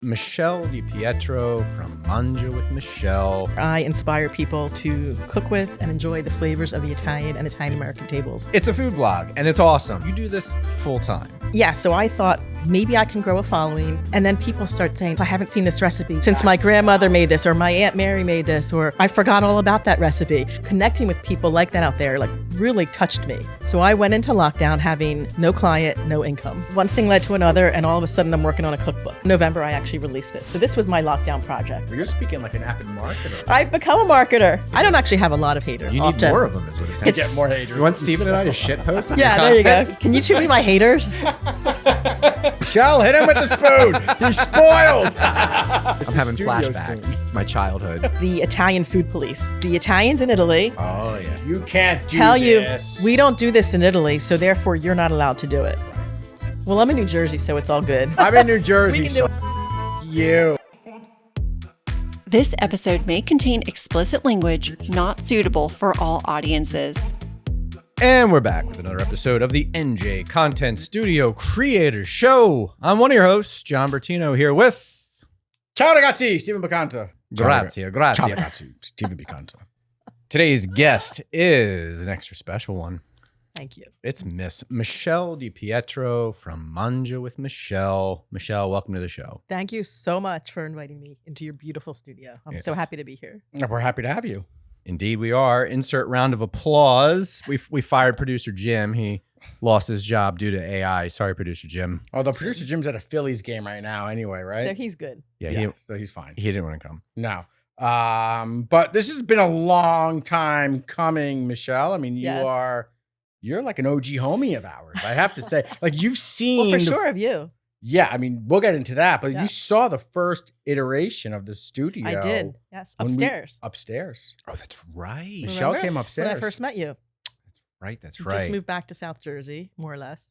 Michele Di Pietro from Mangia with Michele. I inspire people to cook with and enjoy the flavors of the Italian and Italian-American tables. It's a food blog, and it's awesome. You do this full time. Yeah, so I thought maybe I can grow a following, and then people start saying, I haven't seen this recipe since my grandmother made this, or my Aunt Mary made this, or I forgot all about that recipe. Connecting with people like that out there, really touched me. So I went into lockdown having no client, no income. One thing led to another, and all of a sudden I'm working on a cookbook. In November, I actually released this. So this was my lockdown project. Well, you're speaking like an avid marketer. I've become a marketer. I don't actually have a lot of haters. You need more of them, is what it sounds. Get more haters. You want Steven and I to shitpost? Yeah, there you go. Can you two be my haters? Michele, hit him with the spoon. He's spoiled. I'm having flashbacks. It's my childhood. The Italian food police. The Italians in Italy Oh, yeah. You can't do tell this. you, we don't do this in Italy, so therefore you're not allowed to do it. Well, I'm in New Jersey, so it's all good. I'm in New Jersey, We can so do you. This episode may contain explicit language not suitable for all audiences. And we're back with another episode of the NJ Content Studio Creators Show. I'm one of your hosts, John Bertino, here with... Ciao ragazzi, Steven Bacanta. Grazie. Ciao ragazzi, Steven Bacanta. Today's guest is an extra special one. Thank you. It's Miss Michele Di Pietro from Mangia with Michele. Michele, welcome to the show. Thank you so much for inviting me into your beautiful studio. I'm so Yes. happy to be here. We're happy to have you. Indeed, we are. Insert round of applause. We fired producer Jim. He lost his job due to AI. Sorry, producer Jim. Oh, the producer Jim's at a Phillies game right now anyway, right? So he's good. Yeah, so he's fine. he didn't want to come. No. But this has been a long time coming, Michele. I mean, Yes. you're like an OG homie of ours. I have to say, like you've seen Well, for sure of you. Yeah, I mean, we'll get into that, but Yeah. you saw the first iteration of the studio. I did. Yes. when we- Upstairs. upstairs. Oh, that's right. Michele Remember? came When upstairs. I first met you. That's You right. just moved back to South Jersey, more or less.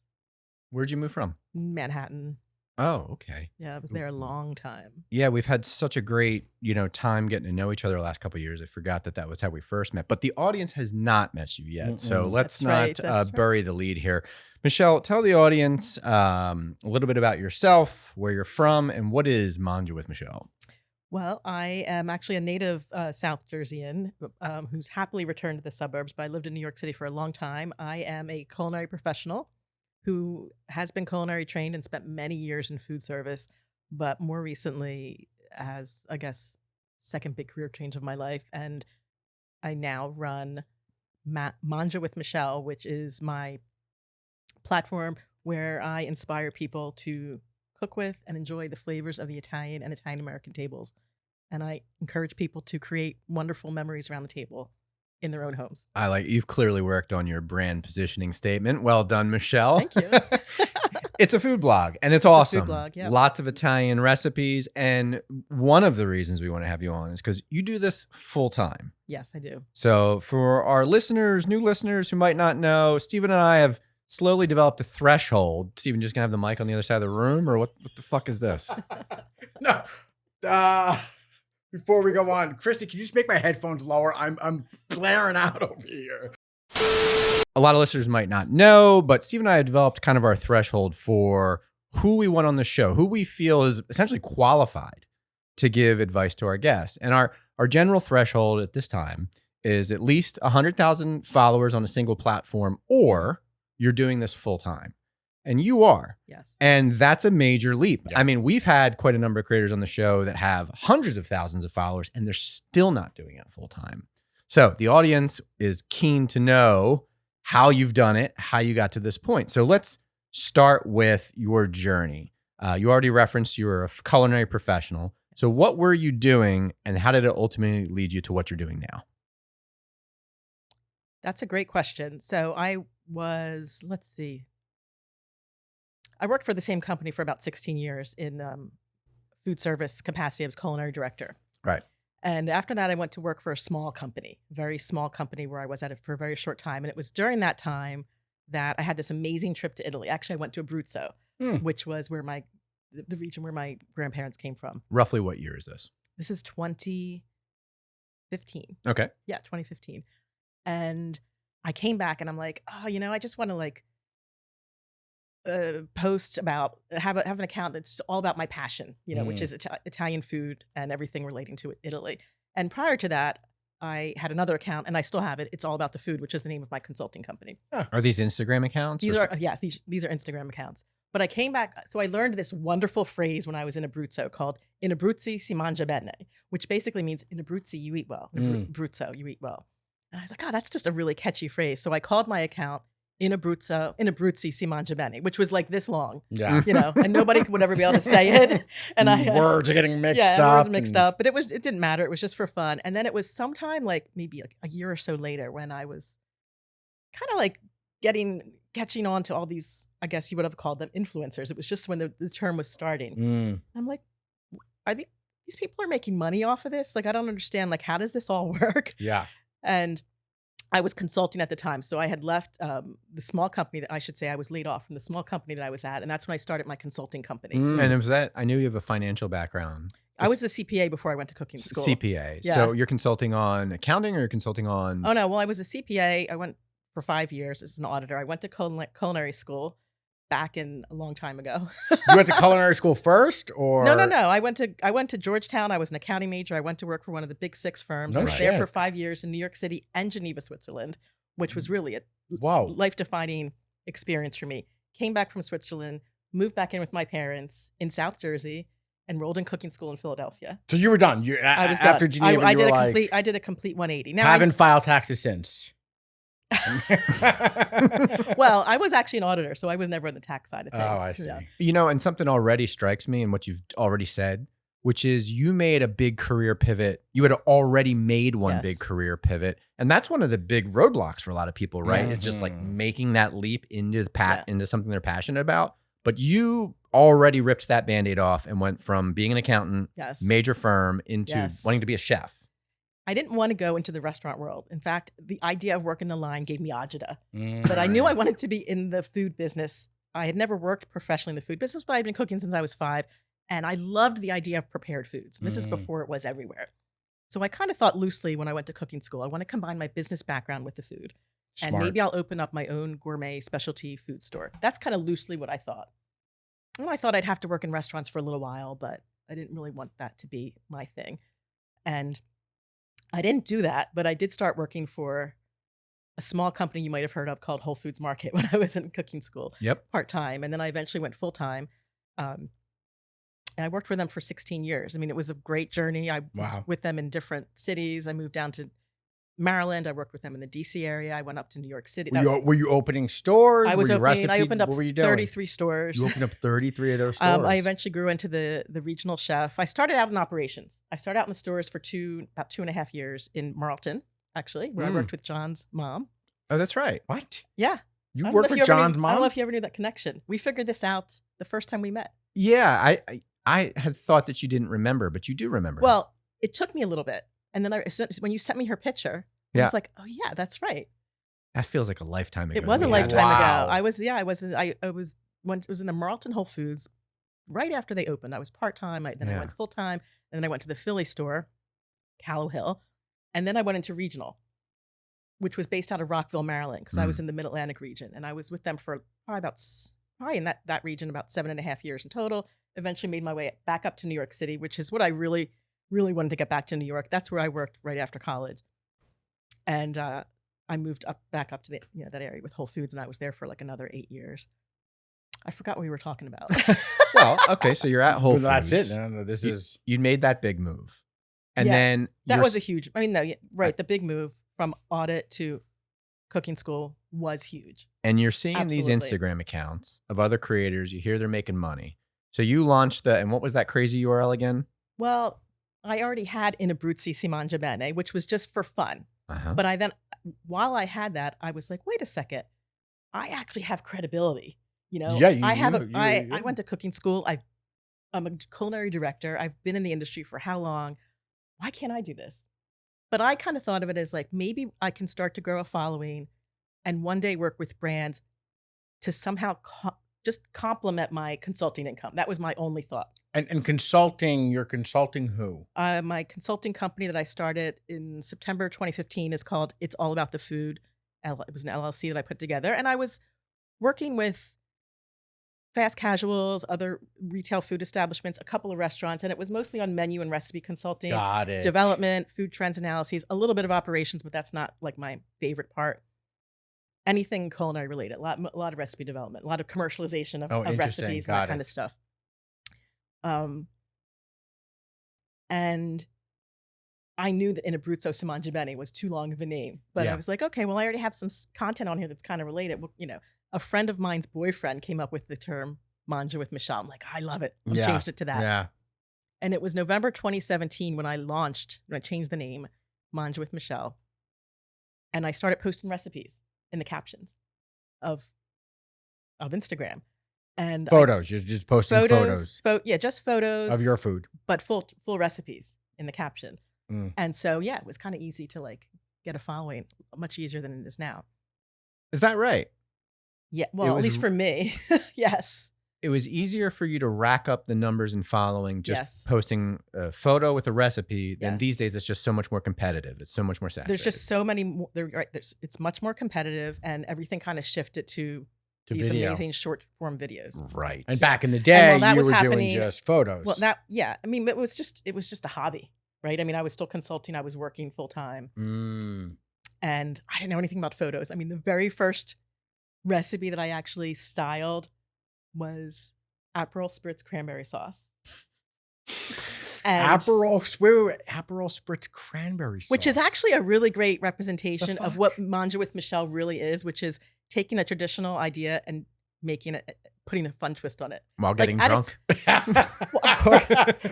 Where'd you move from? Manhattan. Oh, okay. Yeah, I was there a long time. Yeah, we've had such a great, time getting to know each other the last couple of years. I forgot that was how we first met, but the audience has not met you yet. So let's That's right, not that's right. bury the lead here. Michele, tell the audience a little bit about yourself, where you're from, and what is Mangia with Michele? Well, I am actually a native South Jerseyan who's happily returned to the suburbs, but I lived in New York City for a long time. I am a culinary professional who has been culinary trained and spent many years in food service, but more recently has, I guess, second big career change of my life. And I now run Mangia with Michele, which is my platform where I inspire people to cook with and enjoy the flavors of the Italian and Italian-American tables. And I encourage people to create wonderful memories around the table in their own homes. You've clearly worked on your brand positioning statement. Well done, Michele. Thank you. It's a food blog, and it's awesome. food blog, yeah. Lots of Italian recipes, and one of the reasons we want to have you on is because you do this full time. Yes, I do. So for our listeners, new listeners who might not know, Steven and I have slowly developed a threshold. Steven, just gonna have the mic on the other side of the room, or what the fuck is this? No. Before we go on, Christy, can you just make my headphones lower? I'm blaring out over here. A lot of listeners might not know, but Steve and I have developed kind of our threshold for who we want on the show, who we feel is essentially qualified to give advice to our guests. And our general threshold at this time is at least 100,000 followers on a single platform, or you're doing this full time. And you are. Yes. And that's a major leap. Yeah. I mean, we've had quite a number of creators on the show that have hundreds of thousands of followers, and they're still not doing it full time. So the audience is keen to know how you've done it, how you got to this point. So let's start with your journey. You already referenced you were a culinary professional. So what were you doing, and how did it ultimately lead you to what you're doing now? That's a great question. So I was, I worked for the same company for about 16 years in food service capacity. I was culinary director. Right. And after that, I went to work for a small company, very small company where I was at it for a very short time. And it was during that time that I had this amazing trip to Italy. Actually, I went to Abruzzo, which was where the region where my grandparents came from. Roughly what year is this? This is 2015. Okay. Yeah, 2015. And I came back and I'm like, I just want to post about have an account that's all about my passion, which is Italian food and everything relating to Italy. And prior to that, I had another account, and I still have it. It's all about the food, which is the name of my consulting company. Are these Instagram accounts? These are these are Instagram accounts. But I came back, so I learned this wonderful phrase when I was in Abruzzo called "In Abruzzi si mangia bene," which basically means in Abruzzi you eat well. In Abruzzo you eat well. And I was like, oh, that's just a really catchy phrase. So I called my account in Abruzzi si mangia bene, which was like this long. Yeah. And nobody would ever be able to say it. And words are getting mixed up. Yeah, words mixed up. But it didn't matter. It was just for fun. And then it was sometime like maybe a year or so later when I was kind of like catching on to all these, I guess you would have called them influencers. It was just when the term was starting. I'm like, are these people are making money off of this? Like, I don't understand. Like, how does this all work? Yeah. And I was consulting at the time. So I had left the small company that I should say I was laid off from the small company that I was at. And that's when I started my consulting company. And it was that, I knew you have a financial background. I was a CPA before I went to cooking school. CPA. Yeah. So you're consulting on accounting or you're consulting on? Oh, no. Well, I was a CPA. I went for 5 years as an auditor. I went to culinary school back in a long time ago. You went to culinary school first, or No. I went to Georgetown. I was an accounting major. I went to work for one of the big 6 firms. I was there for 5 years in New York City and Geneva, Switzerland, which was really a life-defining experience for me. Came back from Switzerland, moved back in with my parents in South Jersey, enrolled in cooking school in Philadelphia. So you were done. I was after done. Geneva. I did a complete 180. Now haven't filed taxes since. Well, I was actually an auditor, so I was never on the tax side of things. Oh, I see. Yeah. And something already strikes me in what you've already said, which is you made a big career pivot. You had already made one big career pivot. And that's one of the big roadblocks for a lot of people, right? It's just like making that leap into into something they're passionate about. But you already ripped that Band-Aid off and went from being an accountant, major firm, into wanting to be a chef. I didn't want to go into the restaurant world. In fact, the idea of working the line gave me agita. But I knew I wanted to be in the food business. I had never worked professionally in the food business, but I'd been cooking since I was 5. And I loved the idea of prepared foods. This is before it was everywhere. So I kind of thought loosely when I went to cooking school, I want to combine my business background with the food. Smart. And maybe I'll open up my own gourmet specialty food store. That's kind of loosely what I thought. And I thought I'd have to work in restaurants for a little while, but I didn't really want that to be my thing. And I didn't do that, but I did start working for a small company you might have heard of called Whole Foods Market when I was in cooking school, part-time. And then I eventually went full-time. And I worked for them for 16 years. I mean, it was a great journey. I was with them in different cities. I moved down to Maryland. I worked with them in the DC area. I went up to New York City. Were you opening stores? I opened up 33 stores. You opened up 33 of those stores? I eventually grew into the regional chef. I started out in operations. I started out in the stores for about 2.5 years in Marlton, actually, where I worked with John's mom. Oh, that's right. What? Yeah. You worked with John's mom? I don't know if you ever knew that connection. We figured this out the first time we met. Yeah, I had thought that you didn't remember, but you do remember. Well, it took me a little bit. And then when you sent me her picture, I was like, oh yeah, that's right. That feels like a lifetime ago. It was a lifetime ago. I was in the Marlton Whole Foods right after they opened. I was part-time. I went full-time. And then I went to the Philly store, Callow Hill. And then I went into regional, which was based out of Rockville, Maryland, because I was in the Mid-Atlantic region. And I was with them for probably in that region about 7.5 years in total. Eventually made my way back up to New York City, which is what I really, really wanted to get back to New York. That's where I worked right after college. And I moved back up to that area with Whole Foods, and I was there for like another 8 years. I forgot what we were talking about. Well, okay, so you're at Whole Foods. That's it. No, you made that big move, and then that was a huge. I mean, the big move from audit to cooking school was huge. And you're seeing these Instagram accounts of other creators. You hear they're making money, so you launched and what was that crazy URL again? Well, I already had In Abruzzi si mangia bene, which was just for fun. But while I had that, I was like, wait a second, I actually have credibility. I went to cooking school. I'm a culinary director. I've been in the industry for how long? Why can't I do this? But I kind of thought of it as like, maybe I can start to grow a following and one day work with brands to somehow just complement my consulting income. That was my only thought. And consulting, you're consulting who? My consulting company that I started in September 2015 is called It's All About the Food. It was an LLC that I put together. And I was working with fast casuals, other retail food establishments, a couple of restaurants, and it was mostly on menu and recipe consulting, Got it. development, food trends analyses, a little bit of operations, but that's not like my favorite part. Anything culinary related, a lot of recipe development, a lot of commercialization of Interesting. recipes, and Got that kind of stuff. And I knew that In Abruzzo si mangia bene was too long of a name, but I was like, okay, well, I already have some content on here that's kind of related. Well, a friend of mine's boyfriend came up with the term Mangia with Michele. I'm like, I love it. I changed it to that. Yeah. And it was November 2017 when I changed the name, Mangia with Michele. And I started posting recipes in the captions of Instagram. And Photos. You're just posting photos. Just photos Of your food. but full recipes in the caption. And so, it was kind of easy to like get a following, much easier than it is now. Is that right? Yeah. Well, at least for me. Yes. It was easier for you to rack up the numbers and following just Yes. posting a photo with a recipe than Yes. these days. It's just so much more competitive. It's so much more saturated. There's just so many more. It's much more competitive, and everything kind of shifted to these video. amazing short form videos. right. And back in the day, while that you was were doing happening- just photos. Well, I mean, it was just a hobby, right? I mean, I was still consulting. I was working full time, and I didn't know anything about photos. I mean, the very first recipe that I actually styled was Aperol Spritz cranberry sauce. And Aperol Spritz cranberry sauce. which is actually a really great representation The of what Mangia with Michele really is, which is taking a traditional idea and making it, putting a fun twist on it. While getting at drunk. Well, of course.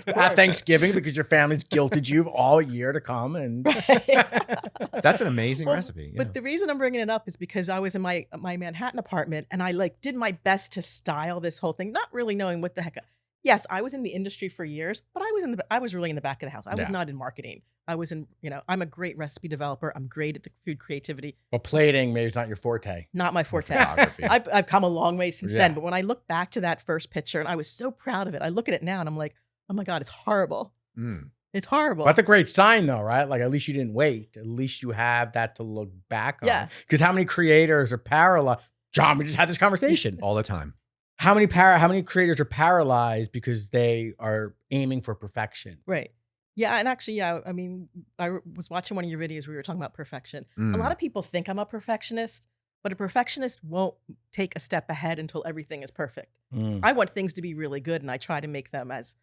At Thanksgiving, because your family's guilted you all year to come and That's an amazing Well, recipe. But the reason I'm bringing it up is because I was in my Manhattan apartment and I like did my best to style this whole thing, not really knowing what the heck. Yes, I was in the industry for years, but I was really in the back of the house. I was not in marketing. I was in, I'm a great recipe developer. I'm great at the food creativity. Well, plating maybe it's not your forte. Not my forte. Photography. I've come a long way since Yeah. then. But when I look back to that first picture, and I was so proud of it, I look at it now and I'm like, oh my God, it's horrible. It's horrible. That's a great sign though, right? Like at least you didn't wait. At least you have that to look back on. Yeah. Because how many creators are paralyzed? John, we just had this conversation. All the time. How many creators are paralyzed because they are aiming for perfection? Right. Yeah. And actually, I mean, I was watching one of your videos where you were talking about perfection. A lot of people think I'm a perfectionist, but a perfectionist won't take a step ahead until everything is perfect. I want things to be really good, and I try to make them as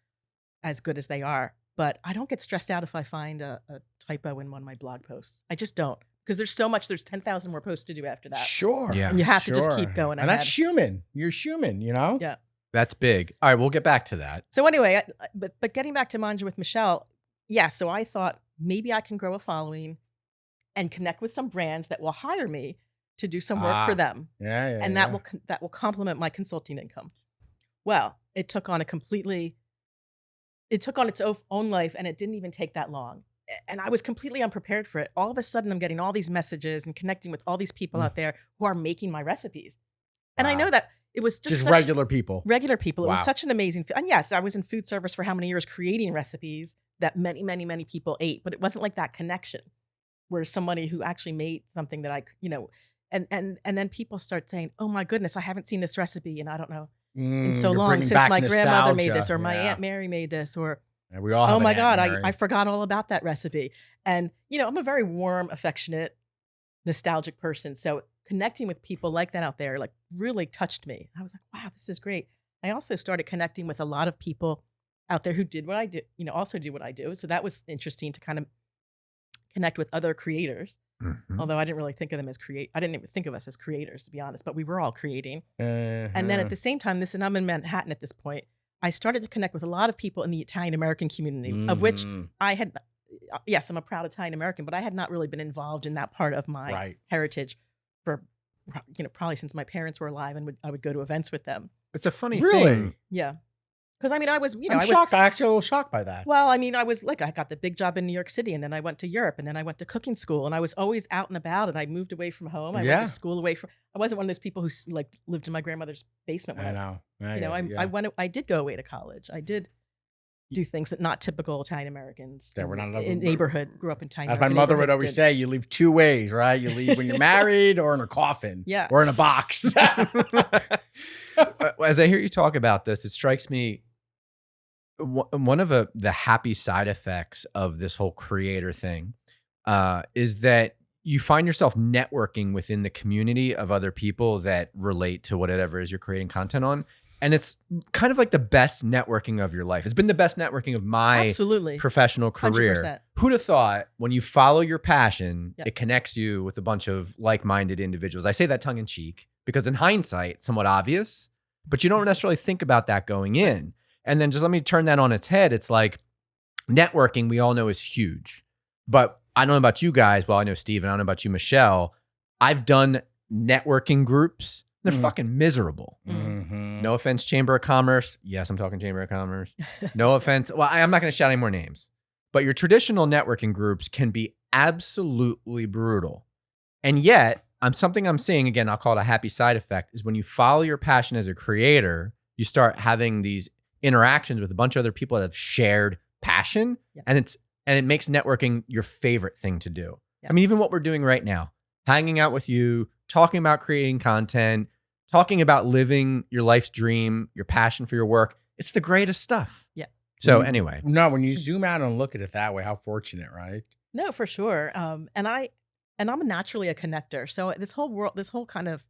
good as they are. But I don't get stressed out if I find a typo in one of my blog posts. I just don't. Because there's 10,000 more posts to do after that. Sure. Yeah. And you have to just keep going And ahead. that's human. You're human, you know? Yeah. That's big. All right, we'll get back to that. So anyway, but getting back to Mangia with Michele, so I thought maybe I can grow a following and connect with some brands that will hire me to do some work for them. Yeah. And that will complement my consulting income. Well, it took on its own life, and it didn't even take that long. And I was completely unprepared for it. All of a sudden, I'm getting all these messages and connecting with all these people out there who are making my recipes. And I know that it was just regular people. Regular people. It Wow. was such an amazing. And yes, I was in food service for how many years creating recipes that many, many, many people ate. But it wasn't like that connection where somebody who actually made something that and then people start saying, oh my goodness, I haven't seen this recipe and I don't know in so You're long bringing since back my grandmother made this nostalgia. or my Yeah. Aunt Mary made this or And we all have oh an my Aunt God, Mary. I forgot all about that recipe. And, I'm a very warm, affectionate, nostalgic person. So connecting with people like that out there, like really touched me. I was like, wow, this is great. I also started connecting with a lot of people out there who did what I did, also do what I do. So that was interesting to kind of connect with other creators. Although I didn't really think of them as I didn't even think of us as creators, to be honest, but we were all creating. And then at the same time, and I'm in Manhattan at this point, I started to connect with a lot of people in the Italian American community, of which I had, yes, I'm a proud Italian American, but I had not really been involved in that part of my heritage for, probably since my parents were alive, and I would go to events with them. It's a funny Really? thing. Yeah. Because I mean, I was, I'm shocked. I'm actually a little shocked by that. well, I mean, I got the big job in New York City, and then I went to Europe, and then I went to cooking school, and I was always out and about, and I moved away from home. I went to school away from. I wasn't one of those people who lived in my grandmother's basement. I know. I did go away to college. I did do things that not typical Italian Americans That were not in neighborhood grew up in Italian. As my American mother would neighborhoods always did. say, you leave two ways, right? You leave when you're married or in a coffin. Yeah. Or in a box. As I hear you talk about this, it strikes me one of the happy side effects of this whole creator thing is that you find yourself networking within the community of other people that relate to whatever it is you're creating content on. And it's kind of like the best networking of your life. It's been the best networking of my Absolutely. professional career. 100%. Who'd have thought when you follow your passion, Yep. it connects you with a bunch of like-minded individuals. I say that tongue in cheek because in hindsight, somewhat obvious, but you don't necessarily think about that going in. And then just let me turn that on its head. It's like networking, we all know is huge, but I don't know about you guys. Well, I know Steve and I don't know about you, Michelle. I've done networking groups. They're fucking miserable. Mhm. No offense, Chamber of Commerce. Yes, I'm talking Chamber of Commerce. No offense. Well, I'm not going to shout any more names, but your traditional networking groups can be absolutely brutal. And yet, something I'm seeing, again, I'll call it a happy side effect, is when you follow your passion as a creator, you start having these interactions with a bunch of other people that have shared passion. Yeah. And it makes networking your favorite thing to do. Yeah. I mean, even what we're doing right now, hanging out with you, talking about creating content, talking about living your life's dream, your passion for your work. It's the greatest stuff. Yeah. So anyway. No, when you zoom out and look at it that way, how fortunate, right? No, for sure. And I'm naturally a connector. So this whole kind of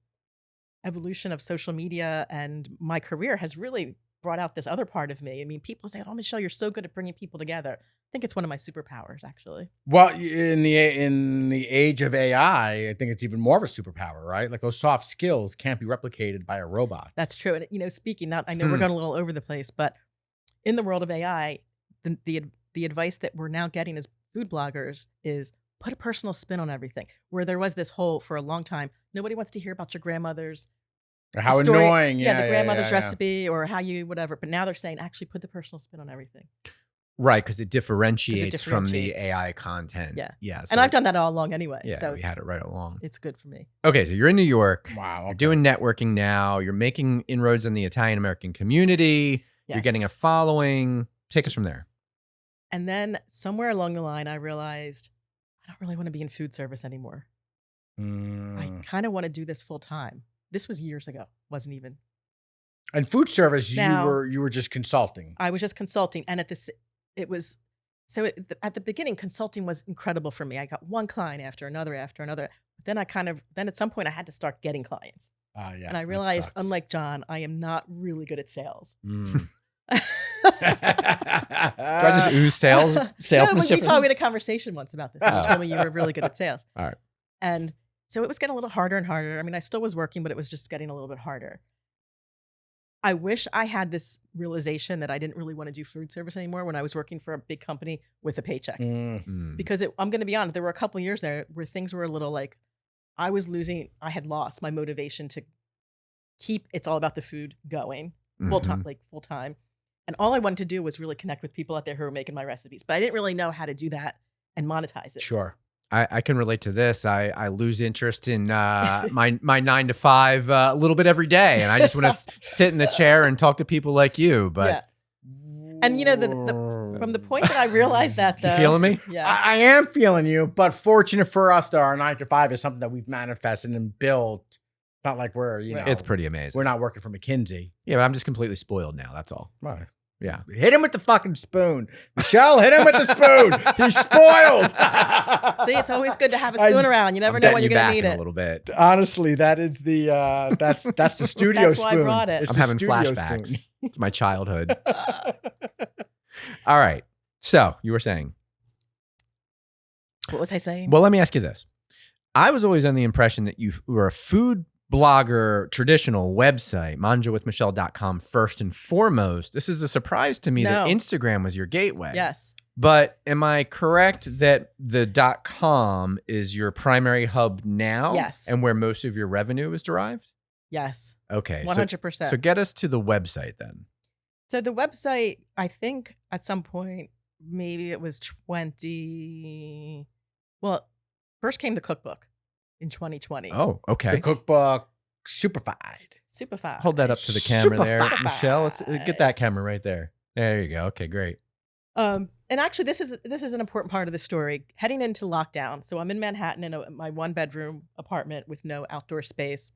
evolution of social media and my career has really brought out this other part of me. I mean, people say, "Oh, Michelle, you're so good at bringing people together." I think it's one of my superpowers, actually. Well, in the age of AI, I think it's even more of a superpower, right? Like those soft skills can't be replicated by a robot. That's true. And speaking, I know we're going a little over the place, but in the world of AI, the advice that we're now getting as food bloggers is put a personal spin on everything. Where there was this whole, for a long time, nobody wants to hear about your grandmother's Or how story. annoying. Yeah, the grandmother's recipe or how you whatever. But now they're saying actually put the personal spin on everything. Right, because it differentiates from the differentiates. AI content. Yeah. Yeah. And I've done that all along anyway. Yeah, so we had it right along. it's good for me. Okay, so you're in New York. Wow. You're doing networking now. You're making inroads in the Italian American community. You're getting a Yes. following. Take us from there. And then somewhere along the line, I realized I don't really want to be in food service anymore. I kind of want to do this full time. This was years ago. Wasn't even. And food service, Now- you were just consulting. I was just consulting, and at the beginning, consulting was incredible for me. I got one client after another. But then then at some point I had to start getting clients, Yeah, and I that realized, sucks. unlike John, I am not really good at sales. Do I just ooze salesmanship? We had a conversation once about this. And you told me you were really good at sales. All right. And so it was getting a little harder and harder. I mean, I still was working, but it was just getting a little bit harder. I wish I had this realization that I didn't really want to do food service anymore when I was working for a big company with a paycheck. Because I'm going to be honest, there were a couple years there where things were a little like I had lost my motivation to keep It's All About the Food going full time. And all I wanted to do was really connect with people out there who were making my recipes. But I didn't really know how to do that and monetize it. Sure. I can relate to this. I lose interest in my 9 to 5 a little bit every day, and I just want to sit in the chair and talk to people like you. But yeah. And from the point that I realized that, though, you feeling me? Yeah, I am feeling you, but fortunate for us, though, our 9 to 5 is something that we've manifested and built. It's not like we're, It's pretty amazing. We're not working for McKinsey. Yeah, but I'm just completely spoiled now. That's all. Right. Yeah. Hit him with the fucking spoon. Michelle, hit him with the spoon. He's spoiled. See, it's always good to have a spoon around. You never know when you're going to need a it. little bit. Honestly, that is the that's the studio That's spoon. why I brought it. It's I'm the having studio flashbacks. spoon. It's my childhood. All right. So you were saying. What was I saying? Well, let me ask you this. I was always under the impression that you were a food blogger, traditional website, mangiawithmichelle.com first and foremost. This is a surprise to me that No. Instagram was your gateway. Yes. But am I correct that the .com is your primary hub now? Yes. And where most of your revenue is derived? Yes. Okay. 100%. So get us to the website then. So the website, I think at some point, maybe it was first came the cookbook in 2020. Oh, okay. The cookbook, Superfied. Superfast. Hold that up to the camera there. Superfied. Michelle, let's get that camera right there. There you go. Okay, great. And actually, this is an important part of the story. Heading into lockdown, so I'm in Manhattan in my 1-bedroom apartment with no outdoor space.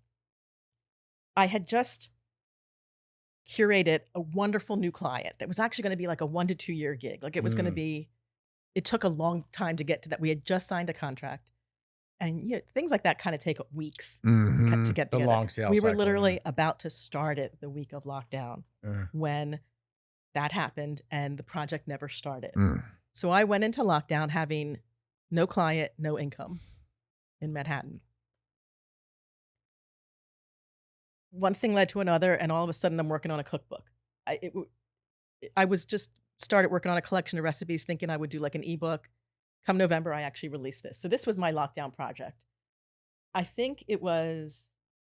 I had just curated a wonderful new client that was actually going to be like a 1 to 2 year gig. Like it was going to be, it took a long time to get to that. We had just signed a contract, and things like that kind of take weeks to get The together. long sales We were cycle, literally about to start it the week of lockdown when that happened, and the project never started. So I went into lockdown having no client, no income in Manhattan. One thing led to another, and all of a sudden I'm working on a cookbook. I was just started working on a collection of recipes thinking I would do like an ebook. Come November, I actually released this. So this was my lockdown project. I think it was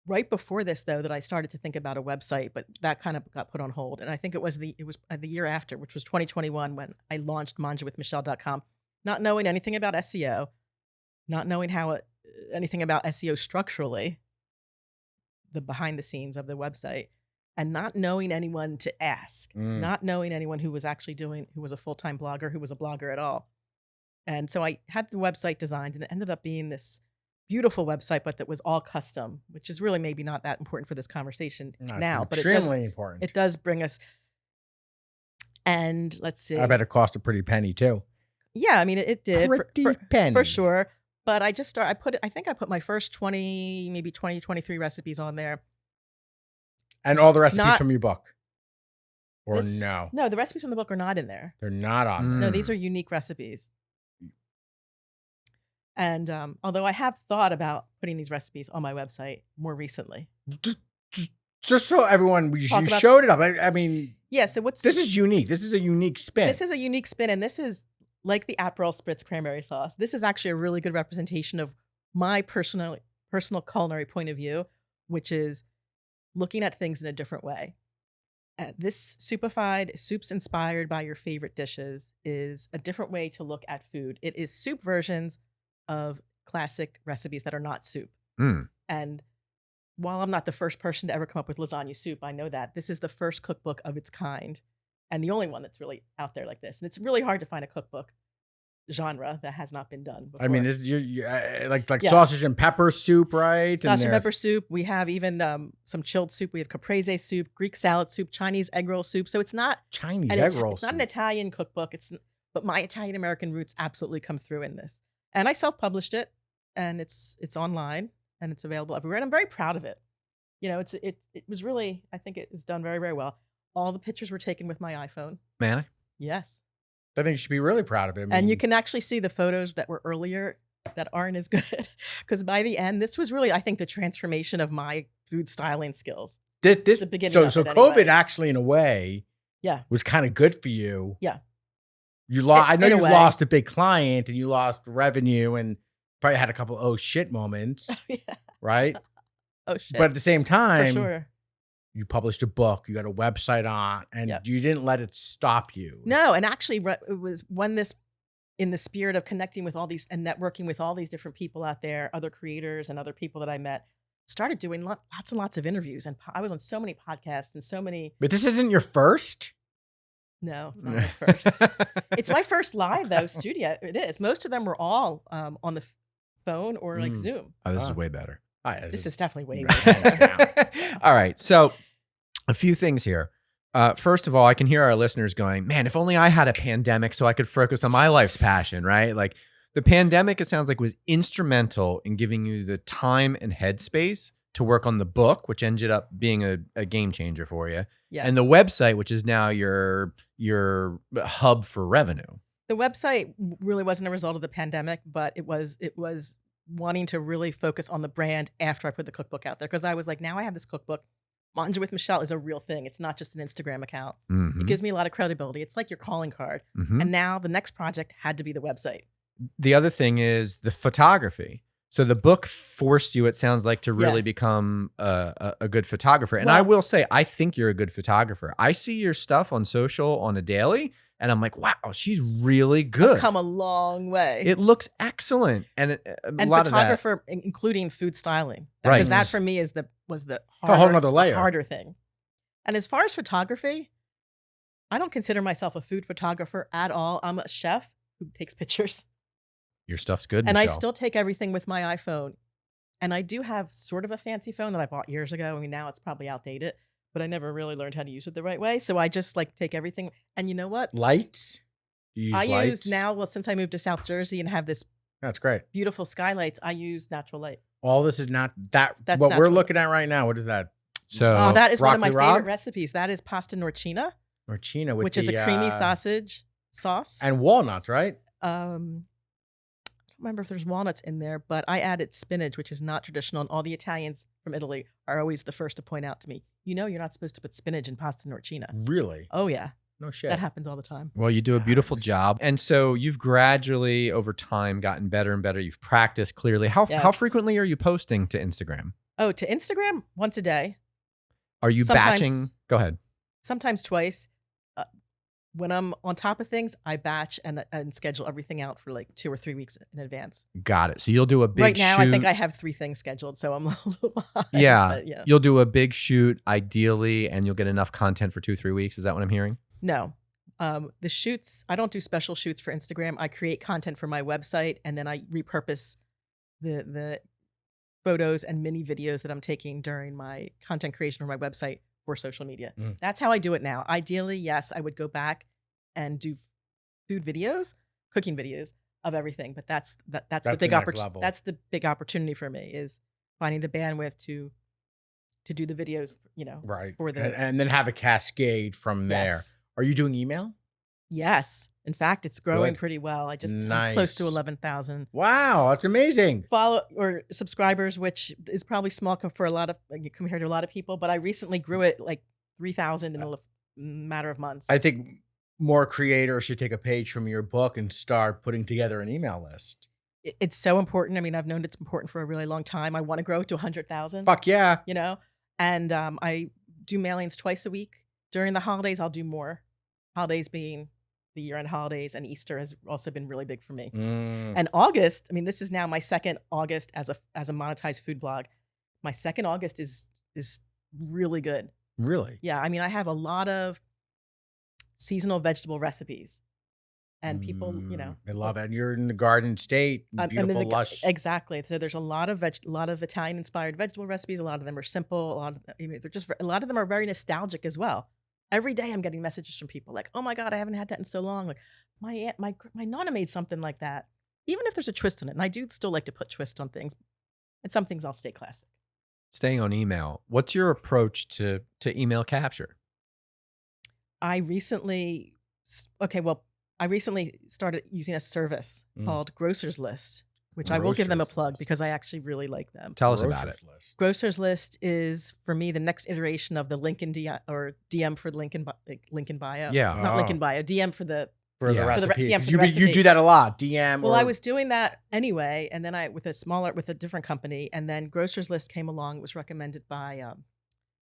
right before this, though, that I started to think about a website, but that kind of got put on hold. And I think it was the year after, which was 2021, when I launched mangiawithmichele.com, not knowing anything about SEO, not knowing anything about SEO structurally, the behind the scenes of the website, and not knowing anyone to ask, not knowing anyone who was actually who was a full-time blogger, who was a blogger at all. And so I had the website designed, and it ended up being this beautiful website, but that was all custom, which is really maybe not that important for this conversation now, but extremely important. It does bring us. And let's see. I bet it cost a pretty penny too. Yeah, I mean, it did Penny for sure. But I just started. I think I put my first 23 recipes on there. And all the recipes from your book, or no? No, the recipes from the book are not in there. They're not on there. No, these are unique recipes. And although I have thought about putting these recipes on my website more recently. Just so everyone, you showed it up. I mean, yeah. So this is unique. This is a unique spin. This is a unique spin, and this is like the Aperol Spritz cranberry sauce. This is actually a really good representation of my personal culinary point of view, which is looking at things in a different way. This soupified, soups inspired by your favorite dishes, is a different way to look at food. It is soup versions of classic recipes that are not soup. And while I'm not the first person to ever come up with lasagna soup, I know that this is the first cookbook of its kind, and the only one that's really out there like this. And it's really hard to find a cookbook genre that has not been done before. I mean, this like sausage and pepper soup, right? Sausage and pepper soup. We have even some chilled soup. We have caprese soup, Greek salad soup, Chinese egg roll soup. So it's not Chinese egg roll. It's not an Italian cookbook. But my Italian American roots absolutely come through in this. And I self-published it, and it's online, and it's available everywhere. And I'm very proud of it. You know, it was really, I think it was done very, very well. All the pictures were taken with my iPhone. Man, yes. I think you should be really proud of it. And you can actually see the photos that were earlier that aren't as good, because by the end, this was really, I think, the transformation of my food styling skills. The beginning. So COVID actually, in a way, was kind of good for you. Yeah. I know you lost a big client and you lost revenue and probably had a couple oh shit moments, right? Oh shit! But at the same time, for sure, you published a book, you got a website on, and you didn't let it stop you. No, and actually, it was when this, in the spirit of connecting with all these and networking with all these different people out there, other creators and other people that I met, started doing lots and lots of interviews, and I was on so many podcasts and so many. But this isn't your first? No, it's not my first. It's my first live though studio. It is. Most of them were all on the phone or like Zoom. Oh, this is way better. This is definitely way better. All right. So a few things here. First of all, I can hear our listeners going, man, if only I had a pandemic so I could focus on my life's passion, right? Like the pandemic, it sounds like, was instrumental in giving you the time and headspace to work on the book, which ended up being a game changer for you. Yes. And the website, which is now your hub for revenue. The website really wasn't a result of the pandemic, but it was wanting to really focus on the brand after I put the cookbook out there. Because I was like, now I have this cookbook. Mangia with Michele is a real thing. It's not just an Instagram account. Mm-hmm. It gives me a lot of credibility. It's like your calling card. Mm-hmm. And now the next project had to be the website. The other thing is the photography. So the book forced you, it sounds like, to really become a good photographer. And I will say, I think you're a good photographer. I see your stuff on social on a daily, and I'm like, wow, she's really good. I've come a long way. It looks excellent. And a lot photographer, of that, including food styling. Right. Because that for me was the a whole nother layer. Harder thing. And as far as photography, I don't consider myself a food photographer at all. I'm a chef who takes pictures. Your stuff's good, and Michele. I still take everything with my iPhone. And I do have sort of a fancy phone that I bought years ago. I mean, now it's probably outdated. but I never really learned how to use it the right way. So I just like take everything. And you know what? Lights? You use I lights? use now, well, since I moved to South Jersey and have this That's great. beautiful skylights, I use natural light. All this is not that. That's what we're natural. looking at right now. What is that? So Oh, that is one of my Broccoli favorite Rob? recipes. That is pasta norcina, Marcina with which is the, a creamy sausage sauce. and walnuts, right? I don't remember if there's walnuts in there, but I added spinach, which is not traditional. And all the Italians from Italy are always the first to point out to me, you're not supposed to put spinach in pasta norcina. Really? Oh, yeah. No shit. That happens all the time. well, you do a beautiful Yes. job. And so you've gradually over time gotten better and better. You've practiced clearly. How Yes. frequently are you posting to Instagram? Oh, to Instagram, once a day, Are you Sometimes- batching? Go ahead. sometimes twice. When I'm on top of things, I batch and schedule everything out for like 2 or 3 weeks in advance. Got it. So you'll do a big Right now, shoot. I think I have 3 things scheduled, so I'm a little behind. yeah. but yeah. You'll do a big shoot ideally, and you'll get enough content for 2-3 weeks. Is that what I'm hearing? No. The shoots, I don't do special shoots for Instagram. I create content for my website, and then I repurpose the photos and mini videos that I'm taking during my content creation for my website for social media. Mm. That's how I do it now. Ideally, yes, I would go back and do food videos, cooking videos of everything, but that's the That's big the next opportunity. level. That's the big opportunity for me, is finding the bandwidth to do the videos, Right. for the- and then have a cascade from there. Yes. Are you doing email? Yes. In fact, it's growing Good. pretty well. I'm close Nice. to 11,000 Wow, that's amazing. follow or subscribers, which is probably small for a lot of compared to a lot of people. But I recently grew it like 3,000 in a matter of months. I think more creators should take a page from your book and start putting together an email list. It's so important. I mean, I've known it's important for a really long time. I want to grow it to 100,000. Fuck yeah. And I do mailings twice a week. During the holidays, I'll do more. Holidays being the year-end holidays, and Easter has also been really big for me. And August, I mean, this is now my second August as a monetized food blog. My second August is really good. Really? Yeah, I mean, I have a lot of seasonal vegetable recipes, and people, They love it. You're in the Garden State, and then beautiful, lush. exactly. So there's a lot of Italian-inspired vegetable recipes. A lot of them are simple. A lot of them are very nostalgic as well. Every day I'm getting messages from people like, "Oh my God, I haven't had that in so long." Like my aunt, my nonna made something like that. Even if there's a twist on it, and I do still like to put twists on things, and some things I'll stay classic. Staying on email, what's your approach to email capture? I recently started using a service called Grocer's List, which I will give them a Grocer's plug List. because I actually really like them. Tell us about it. Grocer's list. Grocer's List is, for me, the next iteration of the Lincoln DM for Lincoln bio. Yeah. Not Oh. Lincoln bio, DM for the. For Yeah. the For the recipe. DM for the You recipe. do that a lot. DM. Well, or, I was doing that anyway, and then with a different company, and then Grocer's List came along. It was recommended by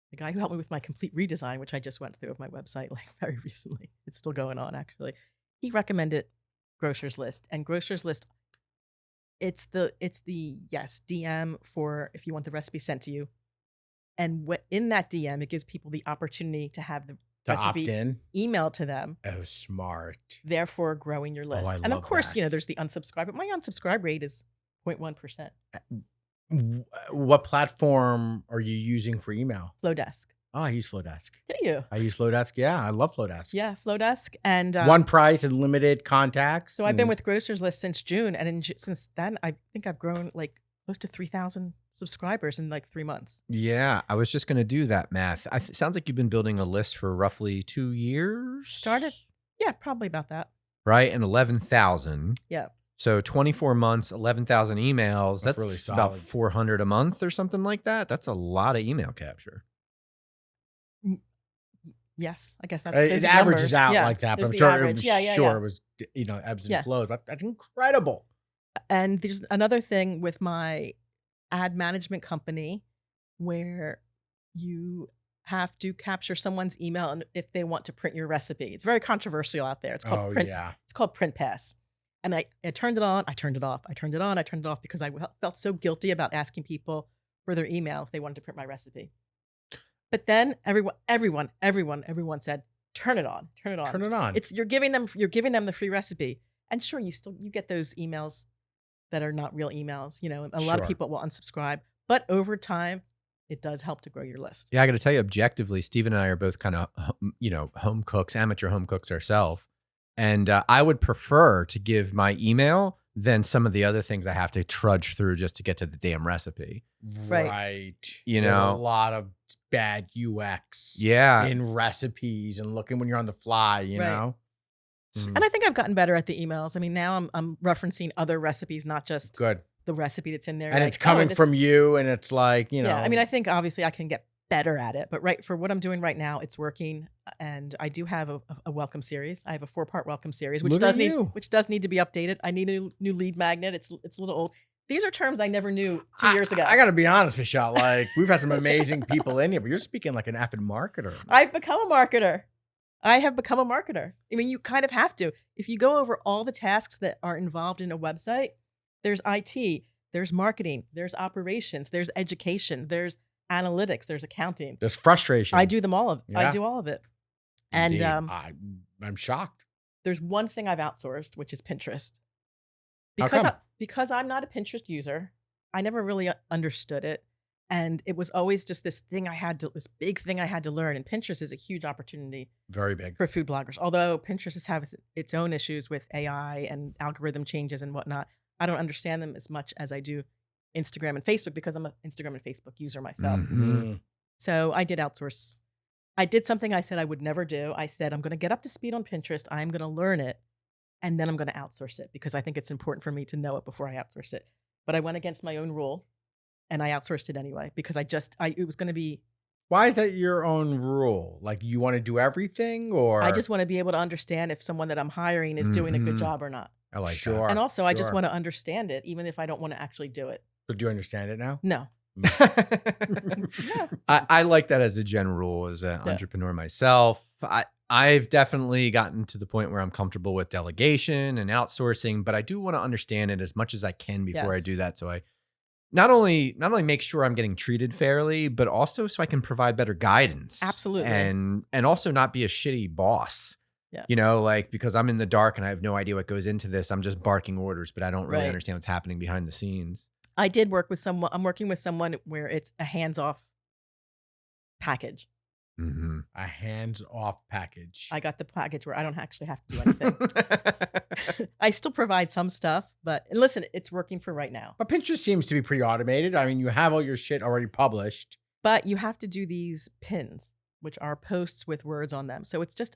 the guy who helped me with my complete redesign, which I just went through of my website like very recently. It's still going on, actually. He recommended Grocer's List, and Grocer's List, it's the DM for if you want the recipe sent to you, and in that DM, it gives people the opportunity to have the to opt recipe in. emailed to them, Oh, smart. therefore growing your list. I And of love course, that. there's the unsubscribe, but my unsubscribe rate is 0.1%. What platform are you using for email? Flowdesk. Oh, I use Flowdesk. Do you? I use Flowdesk. Yeah, I love Flowdesk. Yeah, Flowdesk. And One price and limited contacts. so I've been and- with Grocer's List since June, and since then, I think I've grown like close to 3,000 subscribers in like 3 months. Yeah, I was just going to do that math. Sounds like you've been building a list for roughly 2 years. Started? Yeah, probably about that. Right? And 11,000. Yeah. So 24 months, 11,000 emails. That's That's really about solid. 400 a month or something like that. That's a lot of email capture. Yes, I guess that's It those averages numbers. out Yeah, like that, but there's I'm the sure average. Yeah. it was ebbs and Yeah. flows. But that's incredible. And there's another thing with my ad management company where you have to capture someone's email and if they want to print your recipe. It's very controversial out there. It's called Oh print. yeah. It's called Print Pass. And I turned it on, I turned it off, I turned it on, I turned it off because I felt so guilty about asking people for their email if they wanted to print my recipe. But then everyone said, turn it on, turn it on. Turn it on. You're giving them the free recipe. And sure, you get those emails that are not real emails, and a lot of Sure. people will unsubscribe. But over time, it does help to grow your list. Yeah, I got to tell you, objectively, Steven and I are both kind of, home cooks, amateur home cooks ourselves. And I would prefer to give my email than some of the other things I have to trudge through just to get to the damn recipe. Right. You There's know, a lot of bad UX yeah. in recipes and looking when you're on the fly, you Right. know? Mhm. And I think I've gotten better at the emails. I mean, now I'm referencing other recipes, not just Good. the recipe that's in there. And like, it's coming this- from you, and it's like, you know. Yeah, I mean, I think obviously I can get better at it, but for what I'm doing right now, it's working. And I do have a welcome series. I have a 4-part welcome series, which Look does at need you. which does need to be updated. I need a new lead magnet. It's a little old. These are terms I never knew 2 years ago. I got to be honest, Michelle. Like, we've had some amazing people in here, but you're speaking like an effing marketer. I've become a marketer. I have become a marketer. I mean, you kind of have to. If you go over all the tasks that are involved in a website, there's IT, there's marketing, there's operations, there's education, there's analytics, there's accounting. There's frustration. I do them all of. I Yeah. do all of it. And Indeed. I'm shocked. there's one thing I've outsourced, which is Pinterest. How come? Because I'm not a Pinterest user, I never really understood it. And it was always just this big thing I had to learn. And Pinterest is a huge opportunity Very big. for food bloggers. Although Pinterest has its own issues with AI and algorithm changes and whatnot, I don't understand them as much as I do Instagram and Facebook because I'm an Instagram and Facebook user myself. Mhm. So I did outsource. I did something I said I would never do. I said, I'm going to get up to speed on Pinterest. I'm going to learn it. And then I'm going to outsource it because I think it's important for me to know it before I outsource it. But I went against my own rule and I outsourced it anyway because it was going to be, Why is that your own rule? Like, you want to do everything, or I just want to be able to understand if someone that I'm hiring is doing a good Mhm. job or not. I like Sure. And also, I just sure. want to understand it, even if I don't want to actually do it. So do you understand it now? No. that. I like that as a general rule as an entrepreneur myself. I've definitely gotten to the point where I'm comfortable with delegation and outsourcing, but I do want to understand it as much as I can before I Yes. do that. So I not only make sure I'm getting treated fairly, but also so I can provide better guidance. Absolutely. And also not be a shitty boss. Yeah. You know, like, because I'm in the dark and I have no idea what goes into this. I'm just barking orders, but I don't really Right. understand what's happening behind the scenes. I did work with someone. I'm working with someone where it's a hands-off package. Mm-hmm. A hands-off package. I got the package where I don't actually have to do anything. I still provide some stuff, and listen, it's working for right now. But Pinterest seems to be pretty automated. I mean, you have all your shit already published. But you have to do these pins, which are posts with words on them. So it's just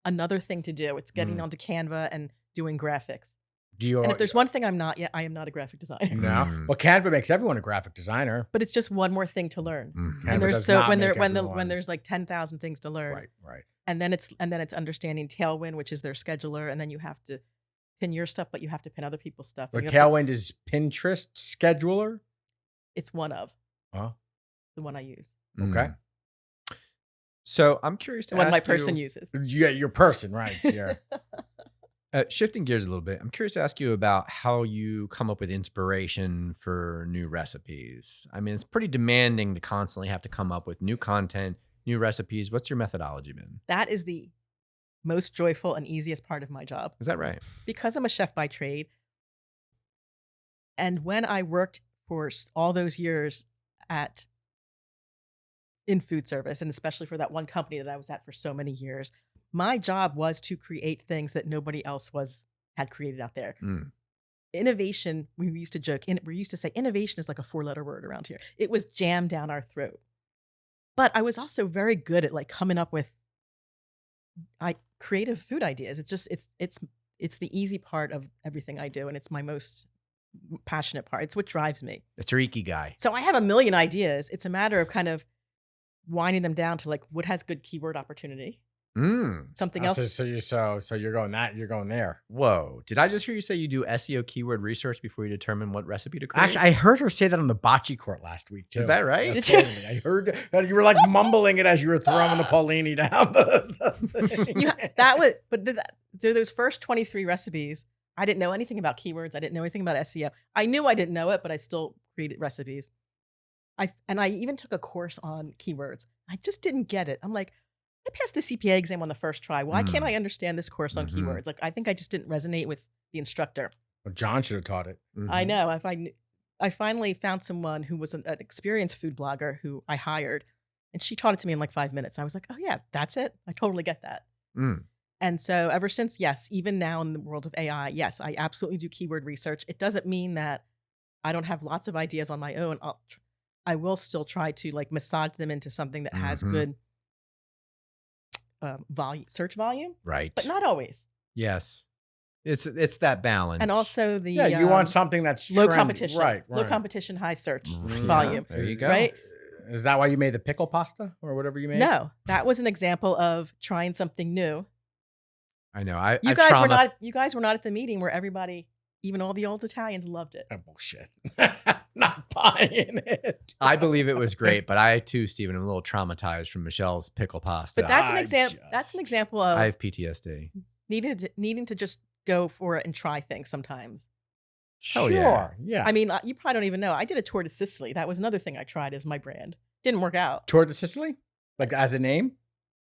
another thing to do. It's getting onto Canva and doing graphics. And if there's one thing I'm not yet, I am not a graphic designer. No. Mhm. Well, Canva makes everyone a graphic designer. But it's just one more thing to learn. Mhm. Canva And there's does so not when make there when everyone. there's like 10,000 things to learn. Right. And then it's understanding Tailwind, which is their scheduler, and then you have to pin your stuff, but you have to pin other people's stuff. But and you have to- Tailwind is Pinterest scheduler. it's one of Oh, the one I use, okay. So I'm curious to the one ask my person you, uses. Yeah, your person, right? Yeah. shifting gears a little bit, I'm curious to ask you about how you come up with inspiration for new recipes. I mean, it's pretty demanding to constantly have to come up with new content, new recipes. What's your methodology been? That is the most joyful and easiest part of my job Is that right? because I'm a chef by trade. And when I worked for all those years in food service, and especially for that one company that I was at for so many years, my job was to create things that nobody else had created out there. Mm. Innovation, we used to joke, we used to say innovation is like a 4-letter word around here. It was jammed down our throat. But I was also very good at like coming up with creative food ideas. It's just it's the easy part of everything I do, and it's my most passionate part. It's what drives me. It's your ikigai. So I have a million ideas. It's a matter of kind of winding them down to like what has good keyword opportunity. Something else. So you're going there. Whoa. Did I just hear you say you do SEO keyword research before you determine what recipe to create? Actually, I heard her say that on the bocce court last week too. Is that right? Yeah, Did you? totally. I heard that you were like mumbling it as you were throwing the Paulini down. So those first 23 recipes, I didn't know anything about keywords. I didn't know anything about SEO. I knew I didn't know it, but I still created recipes. I even took a course on keywords. I just didn't get it. I'm like, I passed the CPA exam on the first try. Why can't I understand this course on Mhm. keywords? Like, I think I just didn't resonate with the instructor. Well, John should have taught it. I know. I finally found someone who was an experienced food blogger who I hired, and she taught it to me in like 5 minutes. I was like, oh yeah, that's it. I totally get that. Mm. And so ever since, yes, even now in the world of AI, yes, I absolutely do keyword research. It doesn't mean that I don't have lots of ideas on my own. I will still try to like massage them into something that has Mhm. good search volume, Right. but not always. Yes. It's that balance. And also the Yeah, you want something that's low trendy. competition, Right, low right. competition, high search Yeah, volume. there you go. Right? Is that why you made the pickle pasta or whatever you made? No, that was an example of trying something new. I know. You guys were not at the meeting where everybody, even all the old Italians, loved it. Oh, bullshit. Not buying it. I believe it was great, but I too, Stephen, am a little traumatized from Michelle's pickle pasta. But that's an I example. That's just- an example of I have PTSD. needing to just go for it and try things sometimes. Oh, Sure. yeah. Yeah. I mean, you probably don't even know. I did a tour to Sicily. That was another thing I tried as my brand. Didn't work out. Tour to Sicily? Like as a name?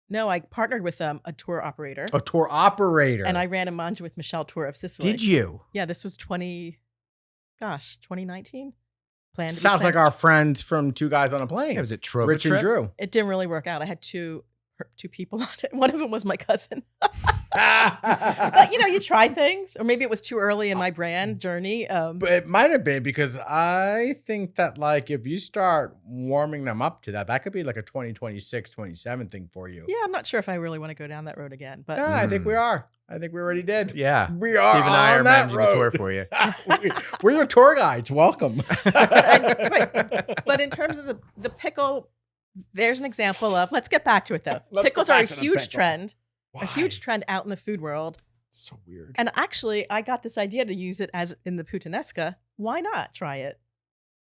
No, I partnered with a tour operator, A tour operator. and I ran a Mangia with Michelle tour of Sicily. Did you? Yeah, this was 2019. Planned. Sounds like our friends from Two Guys on a Plane. Yeah, was it Trova Rich and Trip? Drew. It didn't really work out. I had two people on it. One of them was my cousin. But you try things, or maybe it was too early in my brand journey. But it might have been because I think that like if you start warming them up to that, that could be like a 2026, 27 thing for you. Yeah, I'm not sure if I really want to go down that road again. But Yeah, I think we are. I think we already did. Yeah. We are Steve and I on are that managing road. the tour for you. We're your tour guides. Welcome. But in terms of the pickle, there's an example of. Let's get back to it though. Let's Pickles go are a back to the huge pickle. trend. Why? A huge trend out in the food world. So weird. And actually, I got this idea to use it as in the puttanesca. Why not try it?